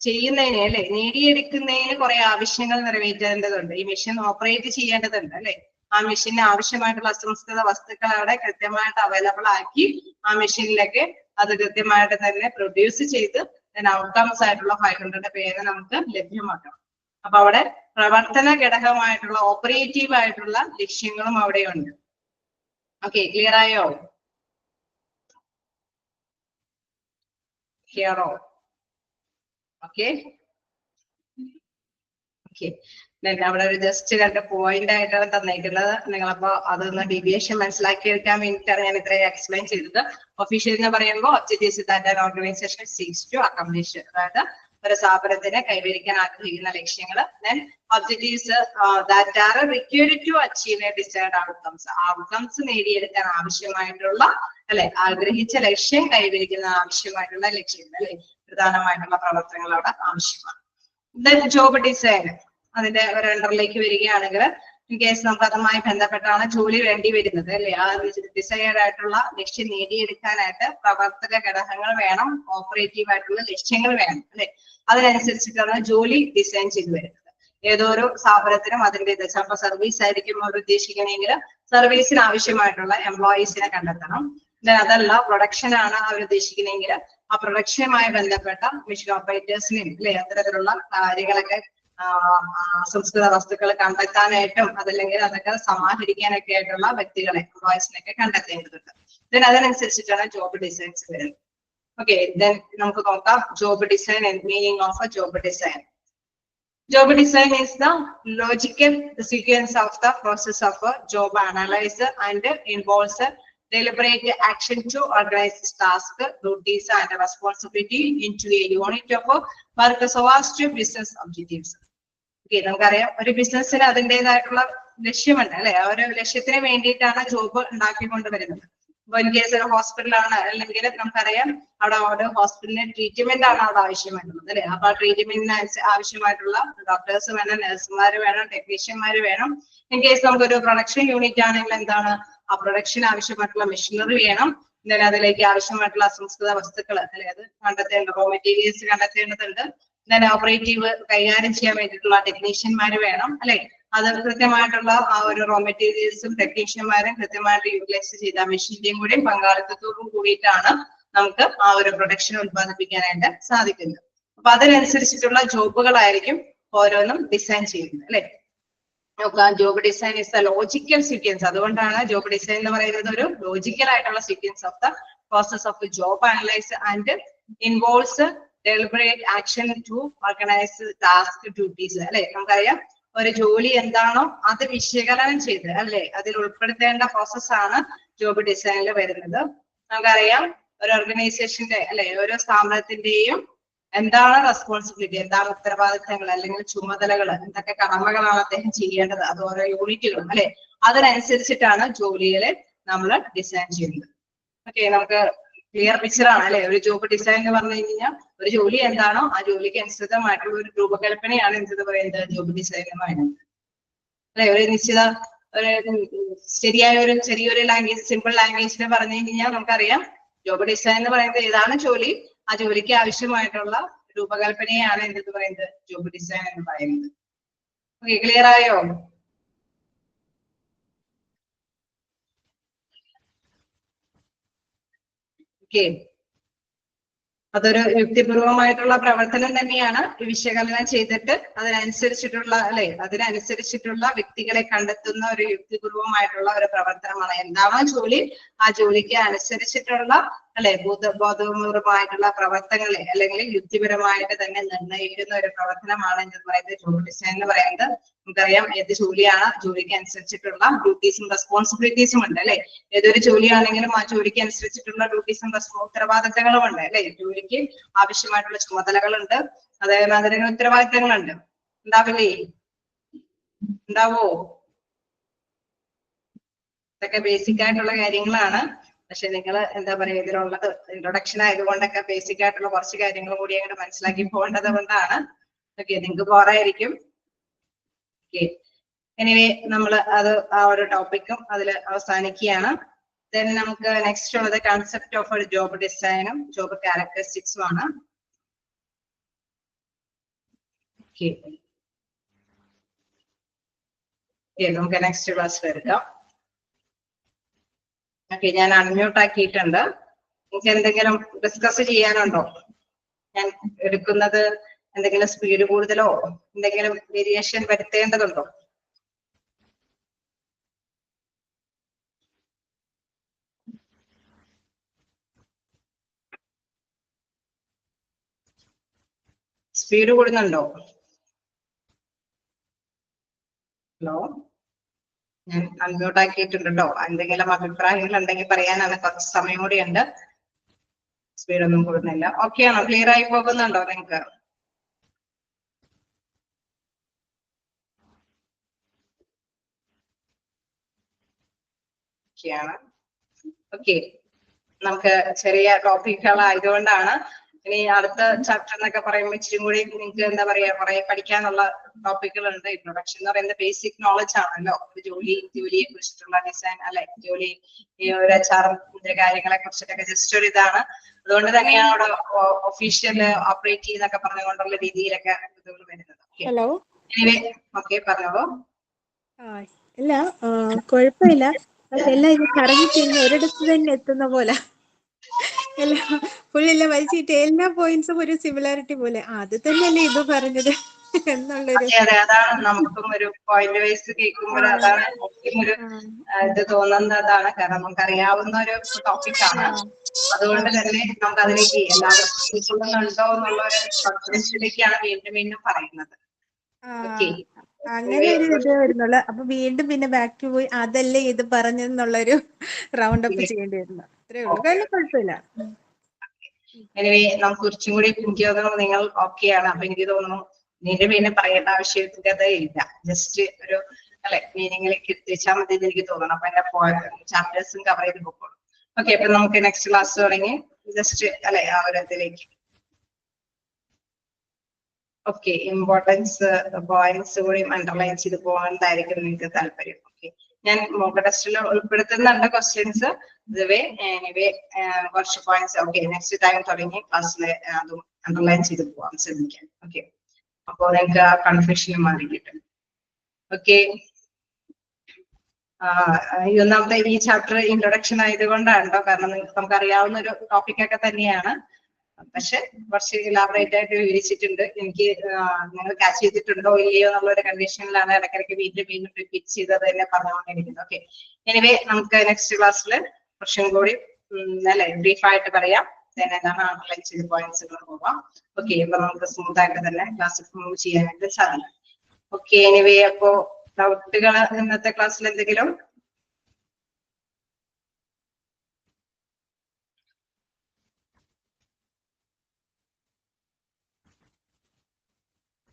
ചെയ്യുന്നതിന് അല്ലെ, നേടിയെടുക്കുന്നതിന് കുറെ ആവശ്യങ്ങൾ നിറവേറ്റേണ്ടതുണ്ട്. ഈ മെഷീൻ ഓപ്പറേറ്റ് ചെയ്യേണ്ടതുണ്ട് അല്ലെ. ആ മെഷീന് ആവശ്യമായിട്ടുള്ള അസംസ്കൃത വസ്തുക്കൾ അവിടെ കൃത്യമായിട്ട് അവൈലബിൾ ആക്കി ആ മെഷീനിലേക്ക് അത് കൃത്യമായിട്ട് തന്നെ പ്രൊഡ്യൂസ് ചെയ്ത് ഔട്ട്കംസ് ആയിട്ടുള്ള 500 പേരെ നമുക്ക് ലഭ്യമാക്കണം. അപ്പൊ അവിടെ പ്രവർത്തന ഘടകമായിട്ടുള്ള ഓപ്പറേറ്റീവ് ആയിട്ടുള്ള ലക്ഷ്യങ്ങളും അവിടെയുണ്ട്. ഓക്കെ, ക്ലിയർ ആയോ? ക്ലിയറോ? ഓക്കെ ഓക്കെ, അവിടെ ഒരു ജസ്റ്റ് കണ്ട പോയിന്റ് ആയിട്ടാണ് തന്നേക്കുന്നത്. നിങ്ങളപ്പോ അതൊന്ന് ഡീവിയേഷൻ മനസ്സിലാക്കി എടുക്കാൻ വേണ്ടിയിട്ടാണ് ഞാൻ ഇത്രയും എക്സ്പ്ലെയിൻ ചെയ്തത്. ഒഫീഷ്യൽ എന്ന് പറയുമ്പോൾ objectives that an organisation seeks to accomplish, അതായത് ഒരു സ്ഥാപനത്തിന് കൈവരിക്കാൻ ആഗ്രഹിക്കുന്ന ലക്ഷ്യങ്ങൾ. Objectives that are required to achieve a desired outcomes. Outcomes നേടിയെടുക്കാൻ ആവശ്യമായിട്ടുള്ള അല്ലെ, ആഗ്രഹിച്ച ലക്ഷ്യം കൈവരിക്കുന്ന ആവശ്യമായിട്ടുള്ള ലക്ഷ്യങ്ങൾ അല്ലെ, പ്രധാനമായിട്ടുള്ള പ്രവർത്തനങ്ങൾ അവിടെ ആവശ്യമാണ്. ജോബ് ഡിസൈൻ അതിന്റെ ഒരു അണ്ടറിലേക്ക് വരികയാണെങ്കിൽ ഇൻ കേസ് നമുക്ക് അതുമായി ബന്ധപ്പെട്ടാണ് ജോലി വേണ്ടി വരുന്നത് അല്ലെ. ആ ഡിസൈർഡ് ആയിട്ടുള്ള ലക്ഷ്യം നേടിയെടുക്കാനായിട്ട് പ്രവർത്തക ഘടകങ്ങൾ വേണം, ഓപ്പറേറ്റീവ് ആയിട്ടുള്ള ലക്ഷ്യങ്ങൾ വേണം അല്ലെ. അതിനനുസരിച്ചിട്ടാണ് ജോലി ഡിസൈൻ ചെയ്തു വരുന്നത്. ഏതോ ഒരു സ്ഥാപനത്തിനും അതിന്റെ ചിലപ്പോൾ സർവീസ് ആയിരിക്കും അവർ ഉദ്ദേശിക്കണമെങ്കിൽ സർവീസിന് ആവശ്യമായിട്ടുള്ള എംപ്ലോയീസിനെ കണ്ടെത്തണം. അതല്ല പ്രൊഡക്ഷൻ ആണ് അവർ ഉദ്ദേശിക്കണമെങ്കിൽ ആ പ്രൊഡക്ഷനുമായി ബന്ധപ്പെട്ട മെഷീൻ ഓപ്പറേറ്റേഴ്സിനെയും അല്ലെ അത്തരത്തിലുള്ള കാര്യങ്ങളൊക്കെ സംസ്കൃത വസ്തുക്കൾ കണ്ടെത്താനായിട്ടും അതല്ലെങ്കിൽ അതൊക്കെ സമാഹരിക്കാനൊക്കെ ആയിട്ടുള്ള വ്യക്തികളെ എംപ്ലോയീസിനൊക്കെ കണ്ടെത്തേണ്ടതുണ്ട്. അതിനനുസരിച്ചിട്ടാണ് ജോബ് ഡിസൈൻസ് വരുന്നത്. ഓക്കെ, നമുക്ക് നോക്കാം job design and meaning of A job design. Job design is the logical sequence of the process of a job analysis and involves a deliberate action to organize tasks, duties, and responsibility into a unit of work so as to business objectives. Okay, നമുക്കറിയാം ഒരു ബിസിനസ്സിന് അതിൻ്റെതായിട്ടുള്ള ലക്ഷ്യമുണ്ട് അല്ലെ. ആ ഒരു ലക്ഷ്യത്തിന് വേണ്ടിയിട്ടാണ് ജോബ് ഉണ്ടാക്കിക്കൊണ്ടുവരുന്നത്. ഇൻ കേസ് ഒരു ഹോസ്പിറ്റലാണ് അല്ലെങ്കിൽ നമുക്കറിയാം അവിടെ ഒരു ഹോസ്പിറ്റലിന് ട്രീറ്റ്മെന്റ് ആണ് അവിടെ ആവശ്യമായിട്ടുള്ളത് അല്ലെ. അപ്പൊ ആ ട്രീറ്റ്മെന്റിന് ആവശ്യമായിട്ടുള്ള ഡോക്ടേഴ്സ് വേണം, നഴ്സുമാർ വേണം, ടെക്നീഷ്യന്മാർ വേണം. ഇൻ കേസ് നമുക്കൊരു പ്രൊഡക്ഷൻ യൂണിറ്റ് ആണെങ്കിൽ എന്താണ്, ആ പ്രൊഡക്ഷൻ ആവശ്യമായിട്ടുള്ള മെഷീനറി വേണം. then അതിലേക്ക് ആവശ്യമായിട്ടുള്ള അസംസ്കൃത വസ്തുക്കൾ അല്ലെ അത് കണ്ടെത്തേണ്ട റോ മെറ്റീരിയൽസ് കണ്ടെത്തേണ്ടതുണ്ട്. then ഓപ്പറേറ്റീവ് കൈകാര്യം ചെയ്യാൻ വേണ്ടിയിട്ടുള്ള ടെക്നീഷ്യന്മാർ വേണം അല്ലെ. അത് കൃത്യമായിട്ടുള്ള ആ ഒരു റോ മെറ്റീരിയൽസും ടെക്നീഷ്യന്മാരും കൃത്യമായിട്ട് യൂട്ടിലൈസ് ചെയ്ത മെഷീന്റെയും കൂടി പങ്കാളിത്തത്തോടും കൂടിയിട്ടാണ് നമുക്ക് ആ ഒരു പ്രൊഡക്ഷൻ ഉത്പാദിപ്പിക്കാനായിട്ട് സാധിക്കുന്നത്. അപ്പൊ അതിനനുസരിച്ചിട്ടുള്ള ജോബുകളായിരിക്കും ഓരോന്നും ഡിസൈൻ ചെയ്യുന്നത് അല്ലെ. Job design is the logical sequence. അതുകൊണ്ടാണ് ജോബ് ഡിസൈൻ എന്ന് പറയുന്നത് ഒരു ലോജിക്കൽ ആയിട്ടുള്ള sequence of the process of job analyse and involves deliberate action to organise task duties അല്ലെ. നമുക്കറിയാം ഒരു ജോലി എന്താണോ അത് വിശകലനം ചെയ്ത് അല്ലെ അതിൽ ഉൾപ്പെടുത്തേണ്ട പ്രോസസ്സാണ് ജോബ് ഡിസൈനിൽ വരുന്നത്. നമുക്കറിയാം ഒരു ഓർഗനൈസേഷന്റെ അല്ലെ ഓരോ സ്ഥാപനത്തിന്റെയും എന്താണ് റെസ്പോൺസിബിലിറ്റി, എന്താണ് ഉത്തരവാദിത്തങ്ങൾ അല്ലെങ്കിൽ ചുമതലകൾ, എന്തൊക്കെ കടമകളാണ് അദ്ദേഹം ചെയ്യേണ്ടത്, അത് ഓരോ യൂണിറ്റുകളും അല്ലെ അതിനനുസരിച്ചിട്ടാണ് ജോലികളെ നമ്മൾ ഡിസൈൻ ചെയ്യുന്നത്. ഓക്കെ, നമുക്ക് ക്ലിയർ പിക്ചർ ആണ് അല്ലെ. ഒരു ജോബ് ഡിസൈൻ എന്ന് പറഞ്ഞു കഴിഞ്ഞാൽ ഒരു ജോലി എന്താണോ ആ ജോലിക്ക് അനുസൃതമായിട്ടുള്ള ഒരു രൂപകൽപ്പനയാണ് എന്ത് പറയുന്നത് ജോബ് ഡിസൈൻ എന്ന് പറയുന്നത് അല്ലെ. ഒരു നിശ്ചിത ഒരു ശരിയായ ഒരു ചെറിയൊരു ലാംഗ്വേജ് സിമ്പിൾ ലാംഗ്വേജിൽ പറഞ്ഞു കഴിഞ്ഞാൽ നമുക്കറിയാം ജോബ് ഡിസൈൻ എന്ന് പറയുന്നത് ഏതാണ് ജോലി ആ ജോലിക്ക് ആവശ്യമായിട്ടുള്ള രൂപകൽപ്പനയാണ് എന്ത് പറയുന്നത് ജോബ് ഡിസൈൻ എന്ന് പറയുന്നത്. ഓക്കെ, ക്ലിയർ ആയോ? ഓക്കെ, അതൊരു യുക്തിപൂർവമായിട്ടുള്ള പ്രവർത്തനം തന്നെയാണ്. വിശകലനം ചെയ്തിട്ട് അതിനനുസരിച്ചിട്ടുള്ള അല്ലെ അതിനനുസരിച്ചിട്ടുള്ള വ്യക്തികളെ കണ്ടെത്തുന്ന ഒരു യുക്തിപൂർവമായിട്ടുള്ള ഒരു പ്രവർത്തനമാണ്. എന്താണോ ജോലി ആ ജോലിക്ക് അനുസരിച്ചിട്ടുള്ള അല്ലെ ബോധപൂർവമായിട്ടുള്ള പ്രവർത്തനങ്ങളെ അല്ലെങ്കിൽ യുക്തിപരമായിട്ട് തന്നെ നിർണ്ണയിക്കുന്ന ഒരു പ്രവർത്തനമാണ് എന്ന് പറയുന്നത് ജോബ് ഡിസൈൻ എന്ന് പറയുന്നത്. നമുക്കറിയാം ഏത് ജോലിയാണ് ജോലിക്ക് അനുസരിച്ചിട്ടുള്ള ഡ്യൂട്ടീസും റെസ്പോൺസിബിലിറ്റീസും ഉണ്ട് അല്ലെ. ഏതൊരു ജോലിയാണെങ്കിലും ആ ജോലിക്ക് അനുസരിച്ചിട്ടുള്ള ഡ്യൂട്ടീസും ഉത്തരവാദിത്തങ്ങളും ഉണ്ട് അല്ലെ. ജോലിക്ക് ആവശ്യമായിട്ടുള്ള ചുമതലകളുണ്ട്, അതേമാതിരി ഉത്തരവാദിത്തങ്ങളുണ്ട്. ഉണ്ടാവില്ലേ? ഉണ്ടാവോ? ഇതൊക്കെ ബേസിക് ആയിട്ടുള്ള കാര്യങ്ങളാണ്. പക്ഷെ നിങ്ങൾ എന്താ പറയുക ഇതിലുള്ളത് ഇൻട്രൊഡക്ഷൻ ആയതുകൊണ്ടൊക്കെ ബേസിക് ആയിട്ടുള്ള കുറച്ച് കാര്യങ്ങൾ കൂടി അങ്ങോട്ട് മനസ്സിലാക്കി പോകേണ്ടത് കൊണ്ടാണ്. ഓക്കെ, നിങ്ങൾക്ക് ബോറായിരിക്കും. ഓക്കെ, എനിവേ നമ്മൾ അത് ആ ഒരു ടോപ്പിക്കും അതിൽ അവസാനിക്കുകയാണ്. ദെൻ നമുക്ക് നെക്സ്റ്റ് ഉള്ളത് കൺസെപ്റ്റ് ഓഫ് ഒരു ജോബ് ഡിസൈനും ജോബ് ക്യാരക്ടറിസ്റ്റിക്സും ആണ്. ഓക്കെ, നമുക്ക് നെക്സ്റ്റ് ക്ലാസ്സിൽ എടുക്കാം. ഓക്കെ, ഞാൻ അൺമ്യൂട്ട് ആക്കിയിട്ടുണ്ട്. നിങ്ങൾക്ക് എന്തെങ്കിലും ഡിസ്കസ് ചെയ്യാനുണ്ടോ? ഞാൻ എടുക്കുന്നത് എന്തെങ്കിലും സ്പീഡ് കൂടുതലോ എന്തെങ്കിലും വേരിയേഷൻ വരുത്തേണ്ടതുണ്ടോ? സ്പീഡ് കൂടുന്നുണ്ടോ? ഹലോ, ഞാൻ അൺമ്യൂട്ട് ആക്കിയിട്ടുണ്ട് കേട്ടോ. എന്തെങ്കിലും അഭിപ്രായങ്ങൾ ഉണ്ടെങ്കിൽ പറയാനാണ്. കുറച്ച് സമയം കൂടി ഉണ്ട്. സ്പീഡ് ഒന്നും കൂടുന്നില്ല. ഓക്കെ ആണോ? ക്ലിയർ ആയി പോകുന്നുണ്ടോ നിങ്ങൾക്ക്? ഓക്കെയാണ്. ഓക്കെ, നമുക്ക് ചെറിയ ടോപ്പിക്കുകളായതുകൊണ്ടാണ് ഇനി അടുത്ത ചാപ്റ്റർ എന്നൊക്കെ പറയുമ്പോൾ ഇച്ചിരി കൂടി നിങ്ങൾക്ക് എന്താ പറയാ കുറെ പഠിക്കാനുള്ള ടോപ്പിക്കുകളുണ്ട്. ഇൻട്രൊഡക്ഷൻ എന്ന് പറയുന്നത് ബേസിക് നോളജ് ആണല്ലോ. ഒരു ജോലിയെ കുറിച്ചിട്ടുള്ള ഡിസൈൻ അല്ലെ ജോലി ഈ ഒരു HR കാര്യങ്ങളെ കുറിച്ചിട്ടൊക്കെ ജസ്റ്റ് ഒരു ഇതാണ്. അതുകൊണ്ട് തന്നെയാണ് അവിടെ ഒഫീഷ്യൽ ഓപ്പറേറ്റ് ചെയ്യുന്നൊക്കെ പറഞ്ഞുകൊണ്ടുള്ള രീതിയിലൊക്കെ ഇതുകൾ വരുന്നത്. ഹലോ, ഓക്കെ പറഞ്ഞോളൂ. ഇല്ല കുഴപ്പമില്ല. പക്ഷെ എല്ലാം ഇത് കറങ്ങി തിരിഞ്ഞ് ഒരിടത്ത് തന്നെ എത്തുന്ന പോലെ എല്ലാം ഫുള്ളെല്ലാം വലിച്ചിട്ട് എല്ലാ പോയിന്റ്സും ഒരു സിമിലാരിറ്റി പോലെ അത് തന്നെയല്ലേ ഇത് പറഞ്ഞത് എന്നുള്ളൊരു അതാണ് നമുക്കും ഒരു പോയിന്റ് വൈസ് കേൾക്കുമ്പോൾ അതാണ് ഒരു ഇത് തോന്നുന്നതാണ്. കാരണം നമുക്ക് അറിയാവുന്ന ഒരു ടോപ്പിക്കാണ്. അതുകൊണ്ട് തന്നെ നമുക്ക് അതിലേക്ക് എല്ലാവർക്കും ഉൾക്കൊള്ളുന്നുണ്ടോ എന്നുള്ള ഒരു സ്ട്രക്ചറിലേക്കാണ് വീണ്ടും വീണ്ടും പറയുന്നത്. അങ്ങനെ ഒരു ഇത് വരുന്നുള്ളു. അപ്പൊ വീണ്ടും പിന്നെ ബാക്ക് പോയി അതല്ലേ ഇത് പറഞ്ഞെന്നുള്ളൊരു റൗണ്ട് അപ്പ് ചെയ്യേണ്ടി വരുന്നു. അത്രേ ഉള്ളൂ. കുഴപ്പമില്ല. എനിവേ നമുക്ക് കുറച്ചും കൂടി എനിക്ക് തോന്നുന്നു നിങ്ങൾ ഓക്കെയാണ്. അപ്പൊ എനിക്ക് തോന്നുന്നു വീണ്ടും പറയേണ്ട ആവശ്യകത ഇല്ല. ജസ്റ്റ് ഒരു അല്ലെ മീനിങ്ങിലേക്ക് എത്തിച്ചാൽ മതി എന്ന് എനിക്ക് തോന്നണം. അപ്പൊ എന്റെ ചാപ്റ്റേഴ്സും കവർ ചെയ്ത് പോകണം. ഓക്കെ, അപ്പൊ നമുക്ക് നെക്സ്റ്റ് ക്ലാസ് തുടങ്ങി ജസ്റ്റ് അല്ലെ ആ ഒരു ഇതിലേക്ക്. ഓക്കെ, ഇമ്പോർട്ടൻസ് പോയിന്റ്സ് കൂടി അണ്ടർലൈൻ ചെയ്ത് പോകാനായിരിക്കും നിങ്ങൾക്ക് താല്പര്യം. ഓക്കെ, ഞാൻ മോക്ക് ടെസ്റ്റിൽ ഉൾപ്പെടുത്തുന്നുണ്ട് ക്വസ്റ്റ്യൻസ്. ഇതുവേ എനിവേ കുറച്ച് പോയിന്റ്സ് ഓക്കെ നെക്സ്റ്റ് ടൈം തുടങ്ങി ക്ലാസ്സിൽ അതും അണ്ടർലൈൻ ചെയ്ത് പോവാം ശ്രദ്ധിക്കാം. ഓക്കെ, അപ്പോ നിങ്ങൾക്ക് ആ കൺഫ്യൂഷനും മാറി കിട്ടും. ഓക്കെ, ഒന്നാമത്തെ ഈ ചാപ്റ്റർ ഇൻട്രൊഡക്ഷൻ ആയതുകൊണ്ടാണ് കേട്ടോ, കാരണം നമുക്ക് അറിയാവുന്ന ഒരു ടോപ്പിക് ഒക്കെ തന്നെയാണ്. പക്ഷെ കുറച്ച് ഇലാബറേറ്റ് ആയിട്ട് വിവരിച്ചിട്ടുണ്ട്. എനിക്ക് നിങ്ങൾ ക്യാച്ച് ചെയ്തിട്ടുണ്ടോ ഇല്ലയോ എന്നുള്ളൊരു കണ്ടീഷനിലാണ് ഇടയ്ക്കിടയ്ക്ക് വീണ്ടും റിപ്പീറ്റ് ചെയ്തത് തന്നെ പറഞ്ഞുകൊണ്ടിരിക്കുന്നത്. ഓക്കെ, എനിവേ നമുക്ക് നെക്സ്റ്റ് ക്ലാസ്സിൽ കുറച്ചും കൂടി അല്ലെ ബ്രീഫ് ആയിട്ട് പറയാം. എന്താണ് അണ്ടർലൈൻ ചെയ്ത പോയിന്റ്സുകൾ പോവാം. ഓക്കെ, അപ്പൊ നമുക്ക് സ്മൂത്ത് ആയിട്ട് തന്നെ ക്ലാസ് മൂവ് ചെയ്യാനായിട്ട് സാധിക്കും. ഓക്കെ, എനിവേ അപ്പോ ഡൗട്ടുകൾ ഇന്നത്തെ ക്ലാസ്സിൽ എന്തെങ്കിലും?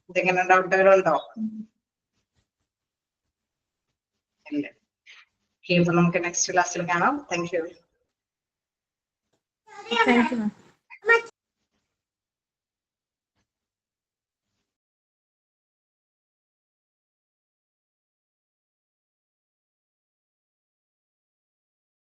എന്തെങ്കിലും ഡൗട്ടുകളുണ്ടോ? ഇല്ല. ഓക്കെ, അപ്പൊ നമുക്ക് നെക്സ്റ്റ് ക്ലാസ്സിൽ കാണാം. Thank you. Thank you ma'am.